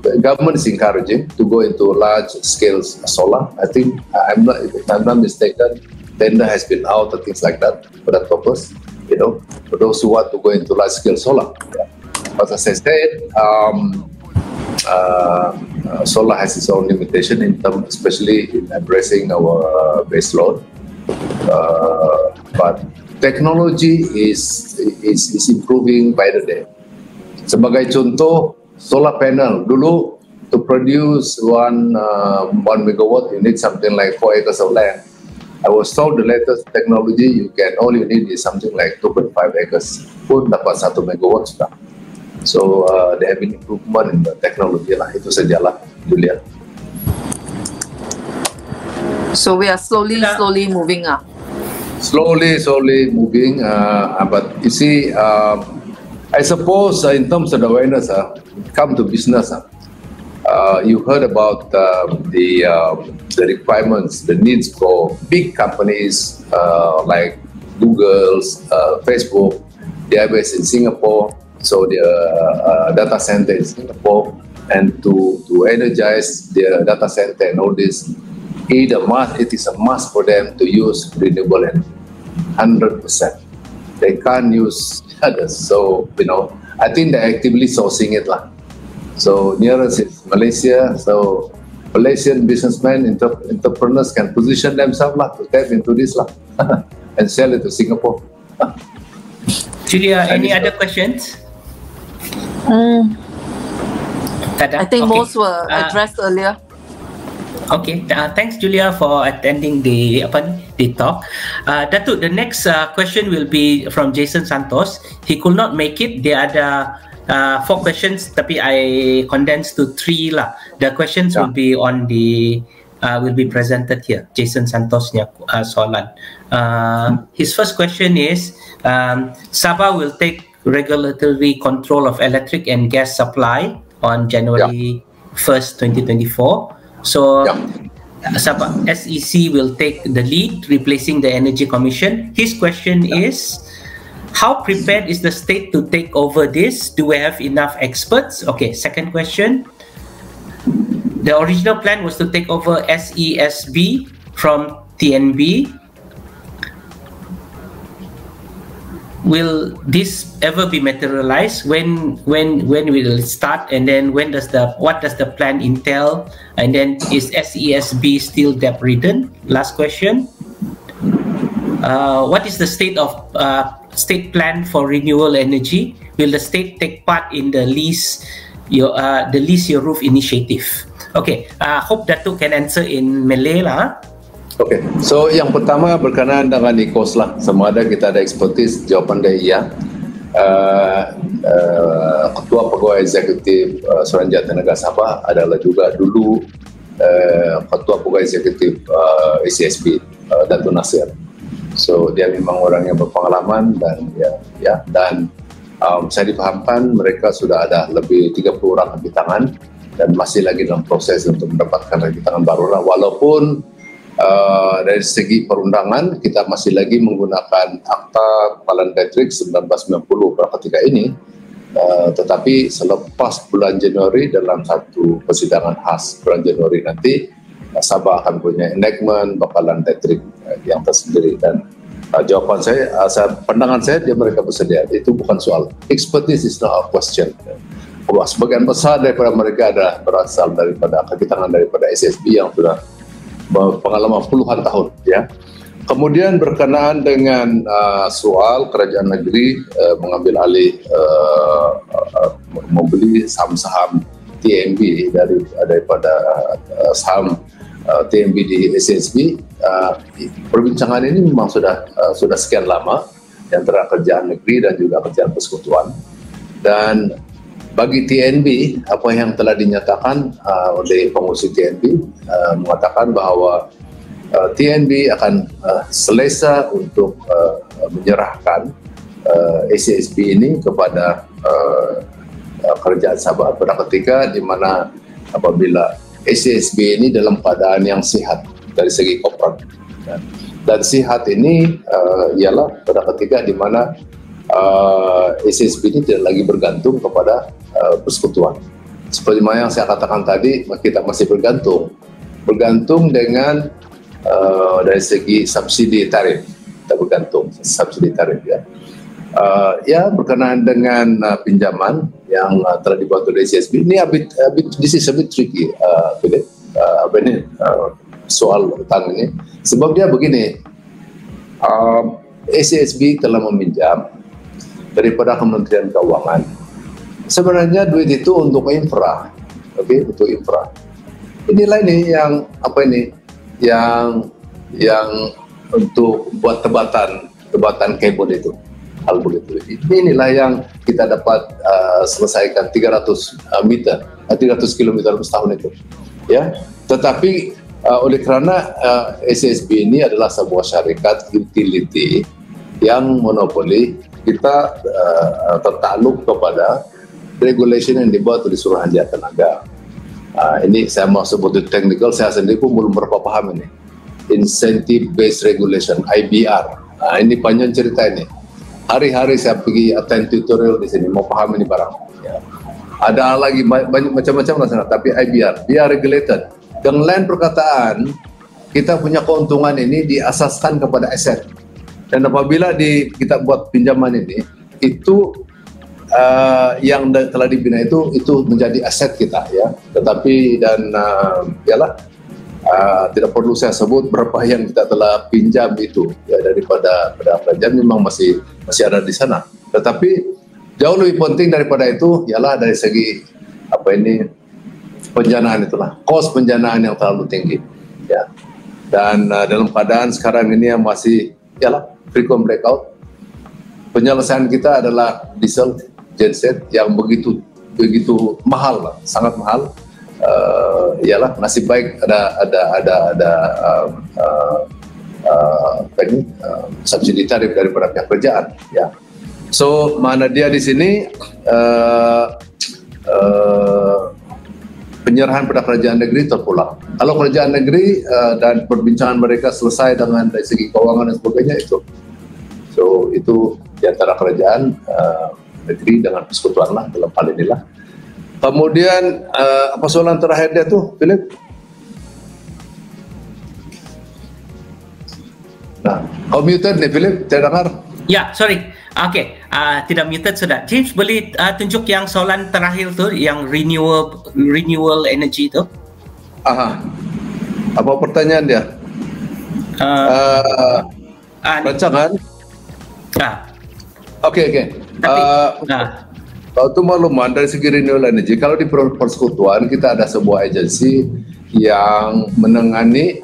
the government is encouraging to go into large scale solar. I think, if I'm not mistaken, tender has been out and things like that for that purpose, you know, for those who want to go into large scale solar. Yeah. But as I said, solar has its own limitation in terms, especially in addressing our base load. But technology is improving by the day. Sebagai contoh, solar panel dulu to produce one megawatt, you need something like 4 acres of land. I was told the latest technology you can only need is something like 2.5 acres pun dapat 1 megawatt sudah. So there have been improvement in the technology lah. Itu sajalah, Julia. So we are slowly moving up. Slowly moving. But you see, I suppose in terms of the awareness, come to business. You heard about the requirements, the needs for big companies like Google's, Facebook. They are based in Singapore, so their data center in Singapore, and to energize their data center and all this, it is a must for them to use renewable energy, 100%. They can't use others, so you know, I think they're actively sourcing it lah. So nearest is Malaysia, so Malaysian businessmen, entrepreneurs can position themselves lah to tap into this lah and sell it to Singapore. Julia, any other questions? I think most were addressed earlier. Okay, thanks Julia for attending the talk. Datuk, the next question will be from Jason Santos. He could not make it. There are 4 questions, tapi I condensed to 3 lah. The questions will be on the will be presented here. Jason Santos nya soalan. His first question is, Sabah will take regulatory control of electric and gas supply on January 1st, 2024. So Sabah SEC will take the lead, replacing the Energy Commission. His question is, how prepared is the state to take over this? Do we have enough experts? Okay, second question. The original plan was to take over SESB from TNB. will this ever be materialized? When will it start? And then what does the plan entail? And then is SESB still debt ridden? Last question. What is the state plan for renewable energy? Will the state take part in the lease your roof initiative? Okay, hope Datuk can answer in Malay lah. Okay, so yang pertama berkenaan dengan e-cost lah, sama ada kita ada expertise, jawapan dia iya. Ketua Pegawai Eksekutif Suruhanjaya Tenaga Sabah adalah juga dulu Ketua Pegawai Eksekutif SESB, Datuk Nasir. So dia memang orang yang berpengalaman dan dan saya dipahamkan mereka sudah ada lebih 30 orang ragi tangan dan masih lagi dalam proses untuk mendapatkan ragi tangan baru lah, walaupun dari segi perundangan kita masih lagi menggunakan Akta Kepala Elektrik 1990 pada ketika ini, tetapi selepas bulan Januari dalam satu persidangan khas bulan Januari nanti Sabah akan punya enactment Bakalan Elektrik yang tersendiri. Dan jawapan saya, pandangan saya dia mereka bersedia, itu bukan soal expertise, is not a question. Sebagian besar daripada mereka adalah berasal daripada kaki tangan daripada SSB yang sudah pengalaman puluhan tahun, ya. Kemudian berkenaan dengan soal kerajaan negeri mengambil alih membeli saham-saham TNB daripada saham TNB di SSB, perbincangan ini memang sudah sekian lama antara kerajaan negeri dan juga kerajaan persekutuan. Dan bagi TNB, apa yang telah dinyatakan oleh pengurusi TNB mengatakan bahawa TNB akan selesa untuk menyerahkan SSB ini kepada kerajaan Sabah pada ketika di mana apabila SSB ini dalam keadaan yang sihat dari segi korporat. Dan sihat ini ialah pada ketika di mana SSB ini tidak lagi bergantung kepada persekutuan. Seperti mana yang saya katakan tadi, kita masih bergantung dengan dari segi subsidi tarif, kita bergantung subsidi tarif, ya. Berkenaan dengan pinjaman yang telah dibuat oleh SSB ini this is a bit tricky, Philip. Soal utang ini, sebab dia begini, SSB telah meminjam daripada Kementerian Keuangan. Sebenarnya duit itu untuk infra, untuk infra. Inilah ini yang untuk buat tebatan kabel itu, hal begitu. Inilah yang kita dapat selesaikan 300 km setahun itu, ya. Tetapi oleh kerana SSB ini adalah sebuah syarikat utility yang monopoli, kita tertakluk kepada regulation yang dibuat oleh Suruhanjaya Tenaga. Ini saya mau sebut itu technical, saya sendiri pun belum berapa paham ini. Incentive Based Regulation, IBR. Ini panjang cerita ini. Hari-hari saya pergi attend tutorial di sini, mau paham ini barang. Ya. Ada lagi banyak macam-macam lah sana, tapi IBR, dia regulated. Dengan lain perkataan, kita punya keuntungan ini diasaskan kepada aset. Dan apabila kita buat pinjaman ini, itu yang telah dibina itu menjadi aset kita, ya. Tetapi tidak perlu saya sebut berapa yang kita telah pinjam itu, ya, daripada kerajaan memang masih ada di sana. Tetapi jauh lebih penting daripada itu ialah dari segi penjanaan itulah, kos penjanaan yang terlalu tinggi, ya. Dan dalam keadaan sekarang ini yang masih frequent blackout, penyelesaian kita adalah diesel genset yang begitu mahal, sangat mahal. Nasib baik ada subsidi tarif daripada pihak kerajaan, ya. So mana dia di sini penyerahan pada kerajaan negeri terpulang. Kalau kerajaan negeri dan perbincangan mereka selesai dengan dari segi keuangan dan sebagainya itu di antara kerajaan negeri dengan persekutuan lah dalam hal inilah. Kemudian apa soalan terakhir dia tuh, Philip? Nah, komuter nih Philip, saya dengar. Ya, sorry. Okey, tidak muted sudah. James, boleh tunjuk yang soalan terakhir tu, yang renewable energy tu? Aha. Apa pertanyaan dia? Rancangan? Okey. Untuk makluman dari segi renewable energy, kalau di persekutuan kita ada sebuah agensi yang menangani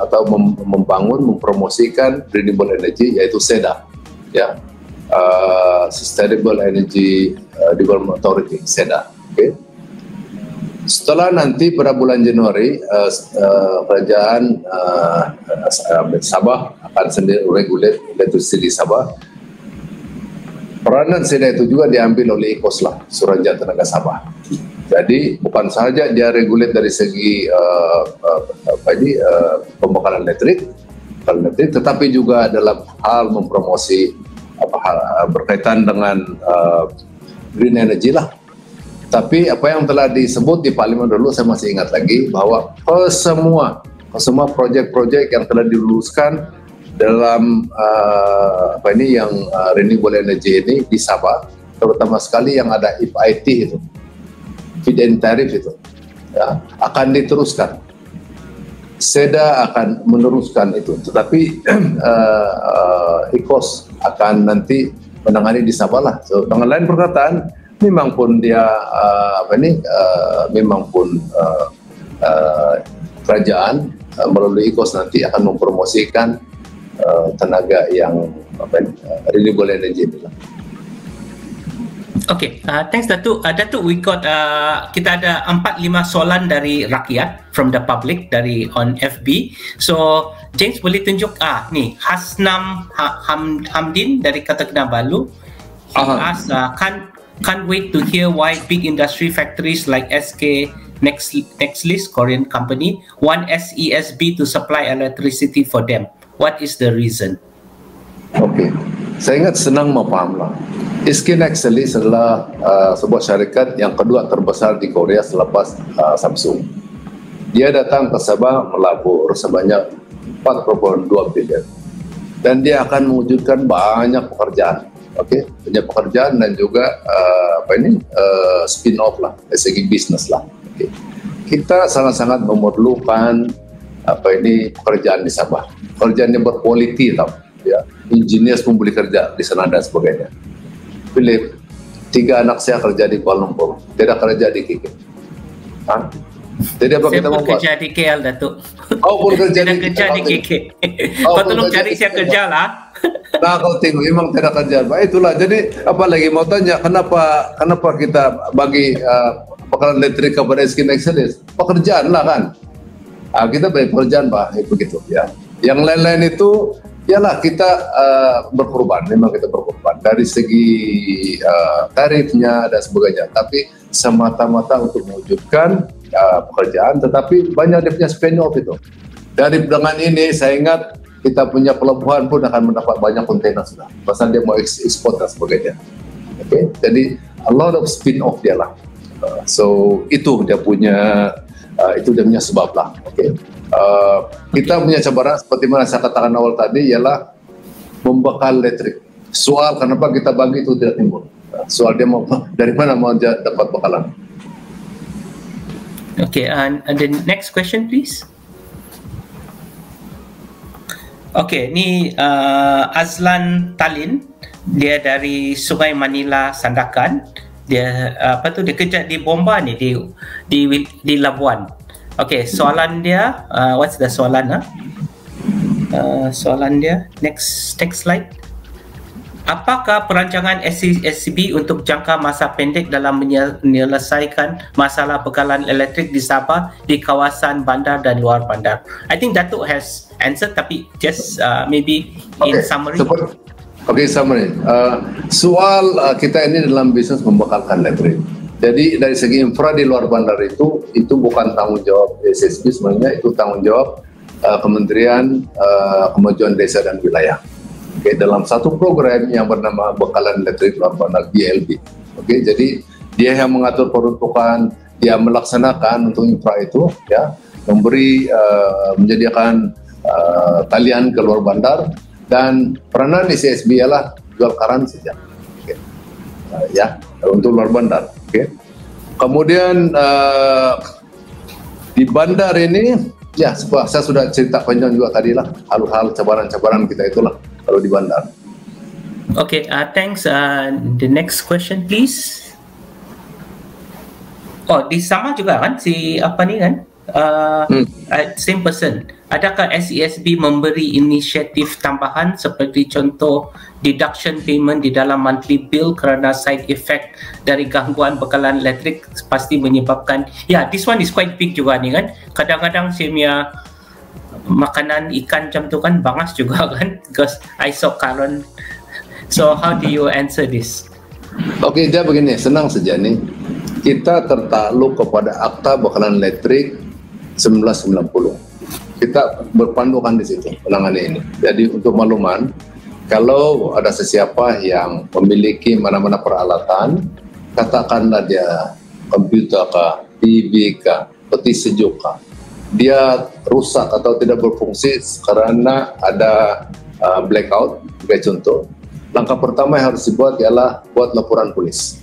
atau membangun, mempromosikan renewable energy, yaitu SEDA, ya, Sustainable Energy Development Authority, SEDA. Okay. Setelah nanti pada bulan Januari, kerajaan Sabah akan sendiri regulate electricity Sabah. Peranan SEDA itu juga diambil oleh IKOSLA, Suruhanjaya Tenaga Sabah. Jadi bukan sahaja dia regulate dari segi pembakaran listrik, tetapi juga dalam hal mempromosi berkaitan dengan green energy lah. Tapi apa yang telah disebut di Parlimen dulu, saya masih ingat lagi bahwa semua proyek-proyek yang telah diluluskan dalam renewable energy ini di Sabah, terutama sekali yang ada FIT itu, feed-in tariff itu, ya, akan diteruskan. SEDA akan meneruskan itu, tetapi IKOS akan nanti menangani di Sabah lah. So, dengan lain perkataan, memang pun dia kerajaan melalui IKOS nanti akan mempromosikan tenaga yang renewable energy itu. Okay, thanks Datuk. Datuk, we got kita ada 4-5 soalan dari rakyat, from the public, dari on FB. So James boleh tunjuk ni Hasnam Hamdin dari Kota Kinabalu. He asked, can't wait to hear why big industry factories like SK Nextlist, Korean company, want SESB to supply electricity for them. What is the reason? Okay, saya ingat senang memfahamlah. SK Nextlist adalah sebuah syarikat yang kedua terbesar di Korea selepas Samsung. Dia datang ke Sabah melabur sebanyak 4,2 bilion dan dia akan mewujudkan banyak pekerjaan. Okey, banyak pekerjaan dan juga spin off lah dari segi bisnes lah. Okay. Kita sangat-sangat memerlukan pekerjaan di Sabah. Pekerjaan yang berkualiti tau, ya. Engineers pun boleh kerja di sana dan sebagainya. Philip, 3 anak saya kerja di Kuala Lumpur, tidak kerja di KK. Jadi apa kita mau buat? Saya kerja di KL, Datuk. Oh, boleh kerja di KK. Kau tolong cari saya kerja lah. Nah, kau tengok, memang tidak kerja. Itulah, jadi apa lagi mau tanya, kenapa kita bagi pekalan listrik kepada SK Nextlist? Pekerjaan lah kan. Kita bagi pekerjaan, Pak, begitu ya. Yang lain-lain itu ialah kita berkorban, memang kita berkorban dari segi tarifnya dan sebagainya, tapi semata-mata untuk mewujudkan pekerjaan, tetapi banyak dia punya spin off itu. Dengan ini saya ingat kita punya pelabuhan pun akan mendapat banyak kontainer sudah, pasal dia mau ekspor dan sebagainya. Okay? Jadi a lot of spin off dia lah. So itu dia punya sebab lah. Okay? Kita punya cabaran seperti mana saya katakan awal tadi ialah membekal listrik. Soal kenapa kita bagi itu tidak timbul. Soal dia mau dari mana mau dapat bekalan. Okay, and the next question please. Okay, ni Azlan Talin, dia dari Sungai Manila, Sandakan. Dia dia kerja di Bomba ni, di Labuan. Okay, soalan dia, what's the soalan? Soalan dia, next slide. Apakah perancangan SESB untuk jangka masa pendek dalam menyelesaikan masalah bekalan elektrik di Sabah, di kawasan bandar dan luar bandar? I think Datuk has answered, tapi just maybe in summary. Summary. Soal kita ini dalam bisnes membekalkan listrik. Jadi dari segi infra di luar bandar itu bukan tanggung jawab SESB, sebenarnya itu tanggung jawab Kementerian Kemajuan Desa dan Wilayah. Okay, dalam satu program yang bernama Bekalan Listrik Luar Bandar, BLB. Okay, jadi dia yang mengatur peruntukan, dia melaksanakan untuk infra itu, ya, memberi menyediakan talian ke luar bandar Dan peranan SSB ialah jual karan saja. Okay. Ya, untuk luar bandar. Okay. Kemudian di bandar ini, ya saya sudah cerita panjang juga tadi lah, hal-hal cabaran-cabaran kita itulah kalau di bandar. Okay, thanks. The next question, please. Oh, di sama juga kan si apa ni kan? Same person. Adakah SESB memberi inisiatif tambahan seperti contoh deduction payment di dalam monthly bill kerana side effect dari gangguan bekalan elektrik pasti menyebabkan, this one is quite big juga ni kan. Kadang-kadang saya punya makanan ikan macam tu kan bangas juga kan, because isokaron. So how do you answer this? Okey, dia begini, senang saja nih. Kita tertakluk kepada Akta Bekalan Elektrik 1990. Kita berpandukan di situ penanganan ini. Jadi untuk makluman, kalau ada sesiapa yang memiliki mana-mana peralatan, katakanlah dia komputer kah, TV kah, peti sejuk kah, dia rusak atau tidak berfungsi karena ada blackout, sebagai contoh, langkah pertama yang harus dibuat ialah buat laporan polis.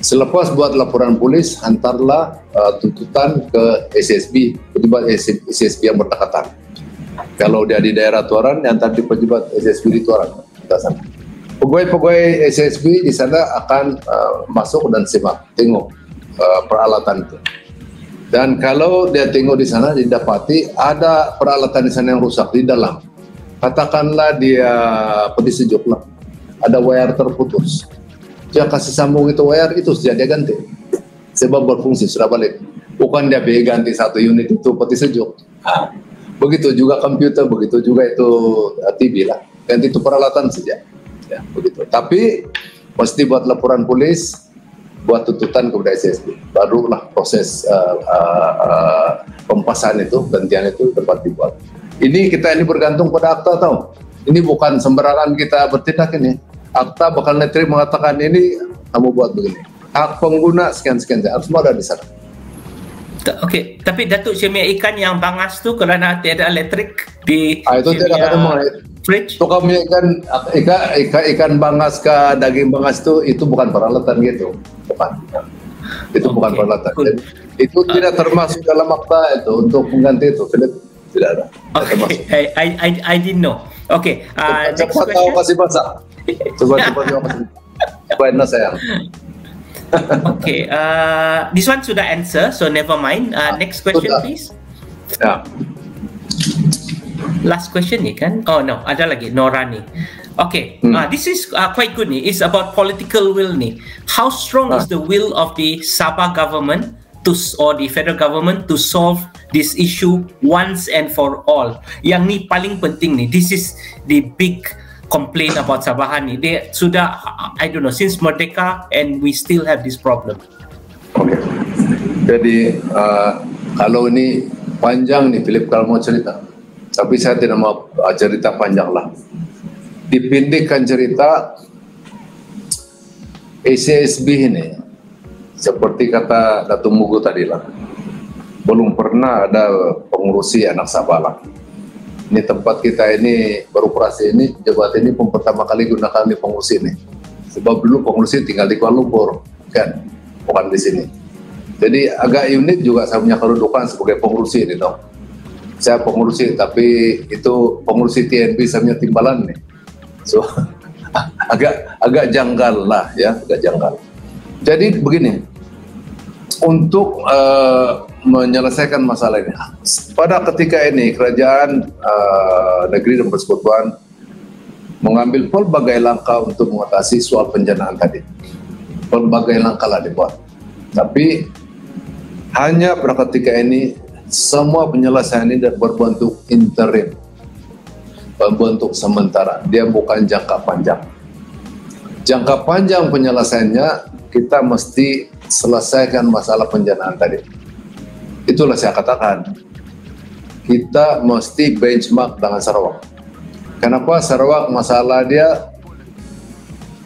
Selepas buat laporan polis, hantarlah tuntutan ke SSB, pejabat SSB yang berdekatan. Kalau dia di daerah Tuaran, hantar di pejabat SSB di Tuaran. Pegawai-pegawai SSB di sana akan masuk dan simak, tengok peralatan itu. Dan kalau dia tengok di sana, didapati ada peralatan di sana yang rusak di dalam. Katakanlah dia peti sejuk lah, ada wire terputus. Dia kasih sambung itu wire, itu sudah dia ganti. Sebab berfungsi, sudah balik. Bukan dia ganti satu unit itu peti sejuk. Begitu juga komputer, begitu juga itu TV lah. Ganti itu peralatan saja. Ya, begitu. Tapi mesti buat laporan polis, buat tuntutan kepada SSB. Barulah proses pempasan itu, gantian itu dapat dibuat. Kita ini bergantung pada akta tahu. Ini bukan sembarangan kita bertindak ini. Akta Bekalan Elektrik mengatakan ini kamu buat begini. Hak pengguna sekian-sekian, harus ada di sana. Okey, tapi Datuk Syamia ikan yang bangas tu kerana tiada elektrik di itu tidak ada fridge. Itu kami ikan bangas ke daging bangas itu bukan peralatan gitu. Bukan. Itu bukan peralatan. Itu tidak termasuk dalam akta itu untuk mengganti itu. Tidak ada. Okay. I didn't know. Okay. Cepat tahu kasih basah. Coba kasih. Supaya sayang. Okay. This one sudah answer, so never mind. Next question, please. Ya. Last question ni kan? Oh no, ada lagi Nora ni. Okay. This is quite good ni. It's about political will ni. How strong is the will of the Sabah government or the federal government to solve this issue once and for all? Yang ni paling penting ni. This is the big complaint about Sabahan ni. Dia sudah, I don't know, since Merdeka and we still have this problem. Okay. Jadi kalau ini panjang nih Philip kalau mau cerita. Tapi saya tidak mau cerita panjang lah. Dipindahkan cerita SSB ini. Seperti kata Datuk Mugu tadi lah, belum pernah ada pengurusi anak Sabah lah. Ini tempat kita ini beroperasi ini, jabatan ini pun pertama kali gunakan di pengurusi ini. Sebab dulu pengurusi tinggal di Kuala Lumpur, kan, bukan di sini. Jadi agak unik juga saya punya kedudukan sebagai pengurusi ini, toh. Saya pengurusi, tapi itu pengurusi TNB saya punya timbalan nih. So agak janggal lah ya, agak janggal. Jadi begini, untuk menyelesaikan masalah ini, pada ketika ini kerajaan negeri dan persekutuan mengambil pelbagai langkah untuk mengatasi soal penjanaan tadi. Pelbagai langkah lah dibuat. Tapi hanya pada ketika ini semua penyelesaian ini berbentuk interim, berbentuk sementara. Dia bukan jangka panjang. Jangka panjang penyelesaiannya kita mesti selesaikan masalah penjanaan tadi. Itulah saya katakan, kita mesti benchmark dengan Sarawak. Kenapa Sarawak masalah dia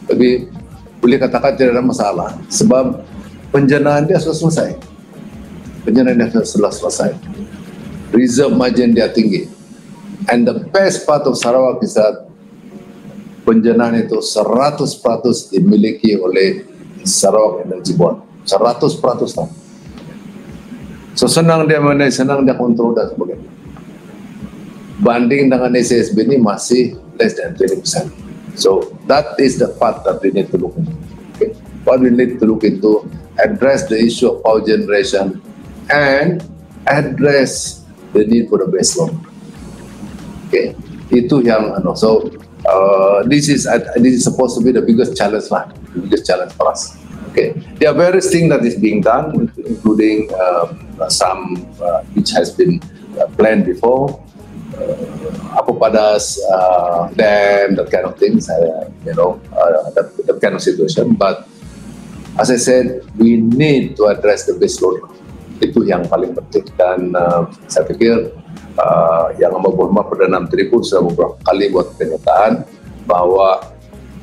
lebih boleh katakan tidak ada masalah? Sebab penjanaan dia sudah selesai. Penjanaan dia sudah selesai. Reserve margin dia tinggi. And the best part of Sarawak is that penjanaan itu 100% dimiliki oleh Sarawak Energy Board. 100% lah. So senang dia manage, senang dia kontrol dan sebagainya. Banding dengan SSB ini masih less than 20%. So that is the part that we need to look into. Okay? What we need to look into, address the issue of power generation and address the need for the base load. Okay, itu yang so this is supposed to be the biggest challenge lah, the biggest challenge for us. Okay, there are various things that is being done, including some which has been planned before, Apopadas, dam, that kind of things, that kind of situation. But as I said, we need to address the base load. Itu yang paling penting. Dan saya pikir yang Ambon Perdana Menteri pun sudah beberapa kali buat pernyataan bahwa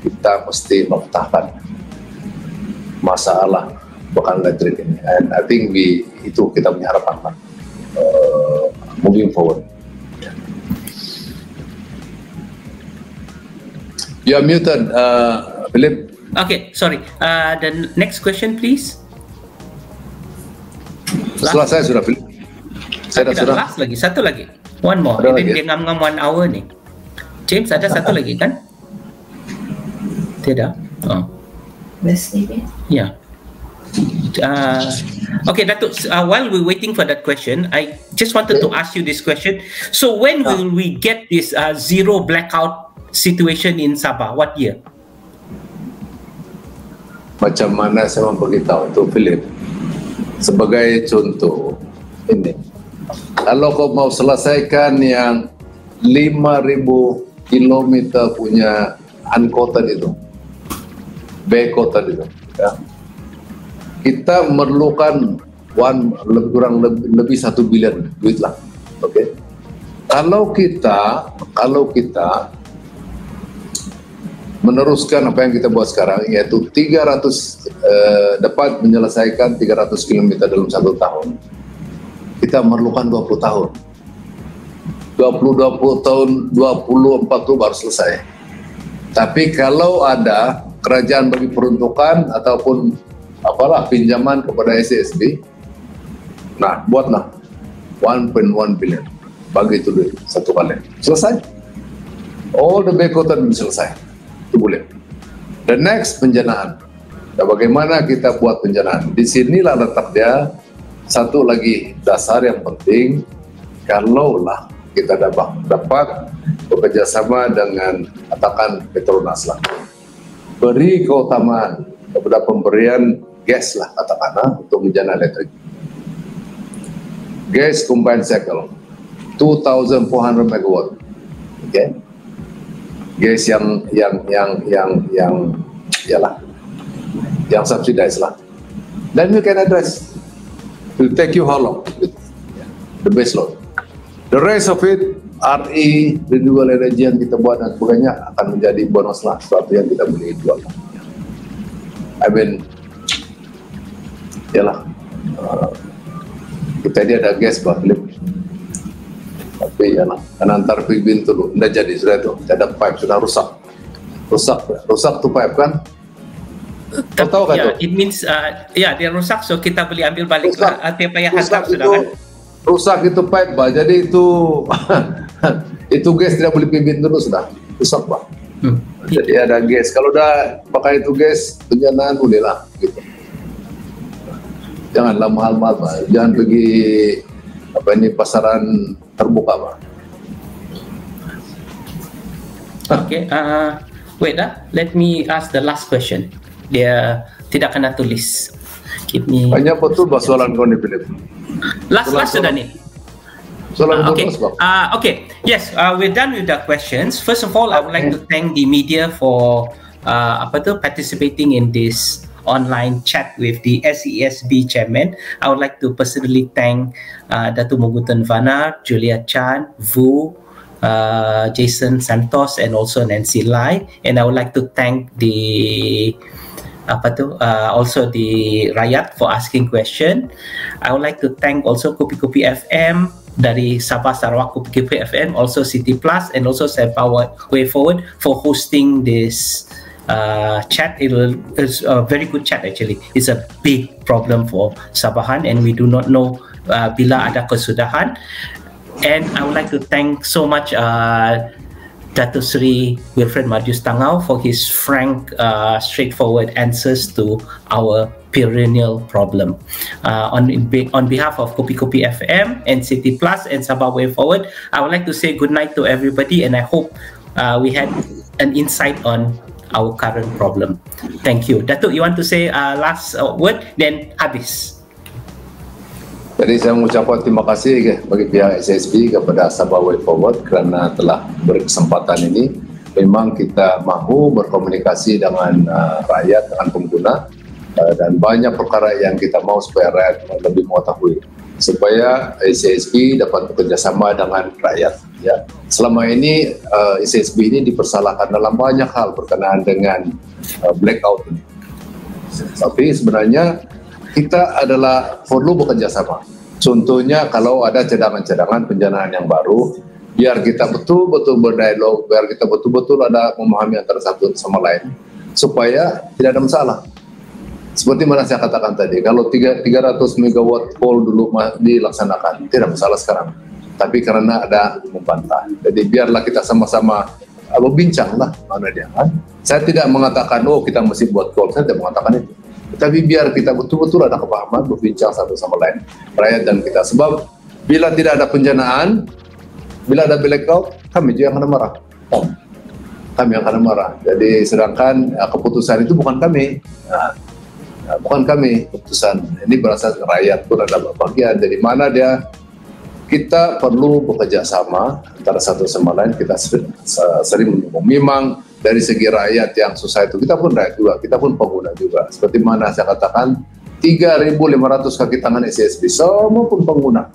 kita mesti memecahkan masalah bahkan elektrik ini. And I think itu kita punya harapan moving forward. You are muted, Philip. Okay, sorry. The next question, please. Setelah saya sudah, Philip. Saya sudah. Last lagi, satu lagi. One more. Ada Ini lagi. dia ngam-ngam 1 hour nih. James, ada satu lagi kan? Tidak. Oh. Yeah. Okay, Datuk, while we're waiting for that question, I just wanted to ask you this question. So when will we get this zero blackout situation in Sabah? What year? Macam mana saya memberitahu itu, Philip? Sebagai contoh, ini. Kalau kau mau selesaikan yang 5.000 kilometer punya uncoated itu, backcoated itu, ya. Kita memerlukan lebih 1 bilion duit lah, oke? Okay? Kalau kita meneruskan apa yang kita buat sekarang, yaitu 300 dapat menyelesaikan 300 km dalam 1 tahun, kita memerlukan 20 tahun. 20 tahun, 20-40 baru selesai. Tapi kalau ada kerajaan bagi peruntukan ataupun pinjaman kepada SSB, nah buatlah 1.1 billion, bagi itu duit satu kali, selesai. All the backcoated selesai, itu boleh. The next, penjanaan. Nah, bagaimana kita buat penjanaan? Di sinilah letak dia. Satu lagi dasar yang penting, kalaulah kita dapat bekerjasama dengan katakan Petronas lah, beri keutamaan kepada pemberian gas lah katakanlah untuk menjana elektrik. Gas combined cycle 2,400 megawatt, okay? Gas yang subsidized lah. Then you can address. It will take you how long? The base load. The rest of it, RE, renewable energy yang kita buat dan sebagainya akan menjadi bonus lah, sesuatu yang kita boleh jual. I mean, kita ini ada gas Pak Philip, tapi kan antar pibin dulu, tidak jadi sudah itu, ada pipe sudah rusak tuh pipe kan? Tahu kan tuh? It means dia rusak, so kita boleh ambil balik lah. Tiap payah hantar sudah kan? Rusak itu pipe Pak, jadi itu itu gas tidak boleh pibin dulu sudah rusak Pak. Jadi ada gas, kalau udah pakai itu gas penjanaan boleh lah gitu. Janganlah mahal-mahal Pak, jangan pergi pasaran terbuka Pak. Okay, wait let me ask the last question. Dia tidak kena tulis. Give me. Banyak betul Pak soalan kau ni Philip. Last sudah nih. Okay. Okay. Yes, we're done with the questions. First of all, I would like to thank the media for participating in this online chat with the SESB chairman. I would like to personally thank Datuk Mogutan Vana, Julia Chan, Vu, Jason Santos, and also Nancy Lai. And I would like to thank the also the Rakyat for asking question. I would like to thank also Kopi Kopi FM dari Sabah Sarawak Kopi Kopi FM, also City Plus, and also Sabah Way Forward for hosting this chat. It's a very good chat actually. It's a big problem for Sabahan, and we do not know bila ada kesudahan. And I would like to thank so much Dato Sri Wilfred Madius Tangau for his frank, straightforward answers to our perennial problem. On behalf of Kopi Kopi FM and City Plus and Sabah Way Forward, I would like to say good night to everybody, and I hope we had an insight on our current problem. Thank you. Datuk, you want to say last word? Then habis. Jadi saya mengucapkan terima kasih bagi pihak SSB kepada Sabah Way Forward kerana telah berkesempatan ini. Memang kita mahu berkomunikasi dengan rakyat, dengan pengguna, dan banyak perkara yang kita mahu supaya rakyat lebih mengetahui, supaya SSB dapat bekerjasama dengan rakyat. Ya, selama ini SSB ini dipersalahkan dalam banyak hal berkenaan dengan blackout ini. Tapi sebenarnya kita adalah perlu bekerjasama. Contohnya kalau ada cadangan-cadangan penjanaan yang baru, biar kita betul-betul berdialog, biar kita betul-betul ada memahami antara satu sama lain, supaya tidak ada masalah. Seperti mana saya katakan tadi, kalau 300 megawatt coal dulu dilaksanakan, tidak masalah sekarang. Tapi karena ada membantah, jadi biarlah kita sama-sama berbincanglah mana dia kan. Saya tidak mengatakan kita mesti buat coal, saya tidak mengatakan itu. Tapi biar kita betul-betul ada kepahaman, berbincang satu sama lain, rakyat dan kita. Sebab bila tidak ada penjanaan, bila ada blackout, kami juga akan marah. Kami akan marah. Jadi sedangkan keputusan itu bukan kami. Bukan kami keputusan. Ini berasal dari rakyat pun ada bagian. Jadi mana dia, kita perlu bekerja sama antara satu sama lain. Kita sering mendukung. Memang dari segi rakyat yang susah itu, kita pun rakyat juga, kita pun pengguna juga. Seperti mana saya katakan, 3.500 kaki tangan SSB, semua pun pengguna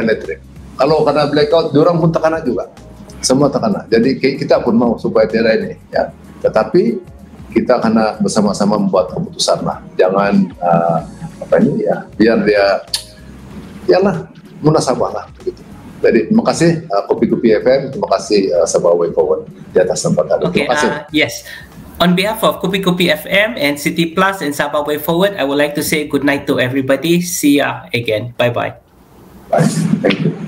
elektrik. Kalau kena blackout, diorang pun tekanan juga, semua tekanan. Jadi kita pun mau supaya tidak ini, ya. Tetapi kita kena bersama-sama membuat keputusan lah. Jangan biar dia, yalah, munasabah lah, begitu. Jadi terima kasih Kopi Kopi FM, terima kasih Sabah Way Forward di atas kesempatan. Okay, terima kasih. Yes. On behalf of Kopi Kopi FM and City Plus and Sabah Way Forward, I would like to say good night to everybody. See ya again. Bye-bye. Bye. Thank you.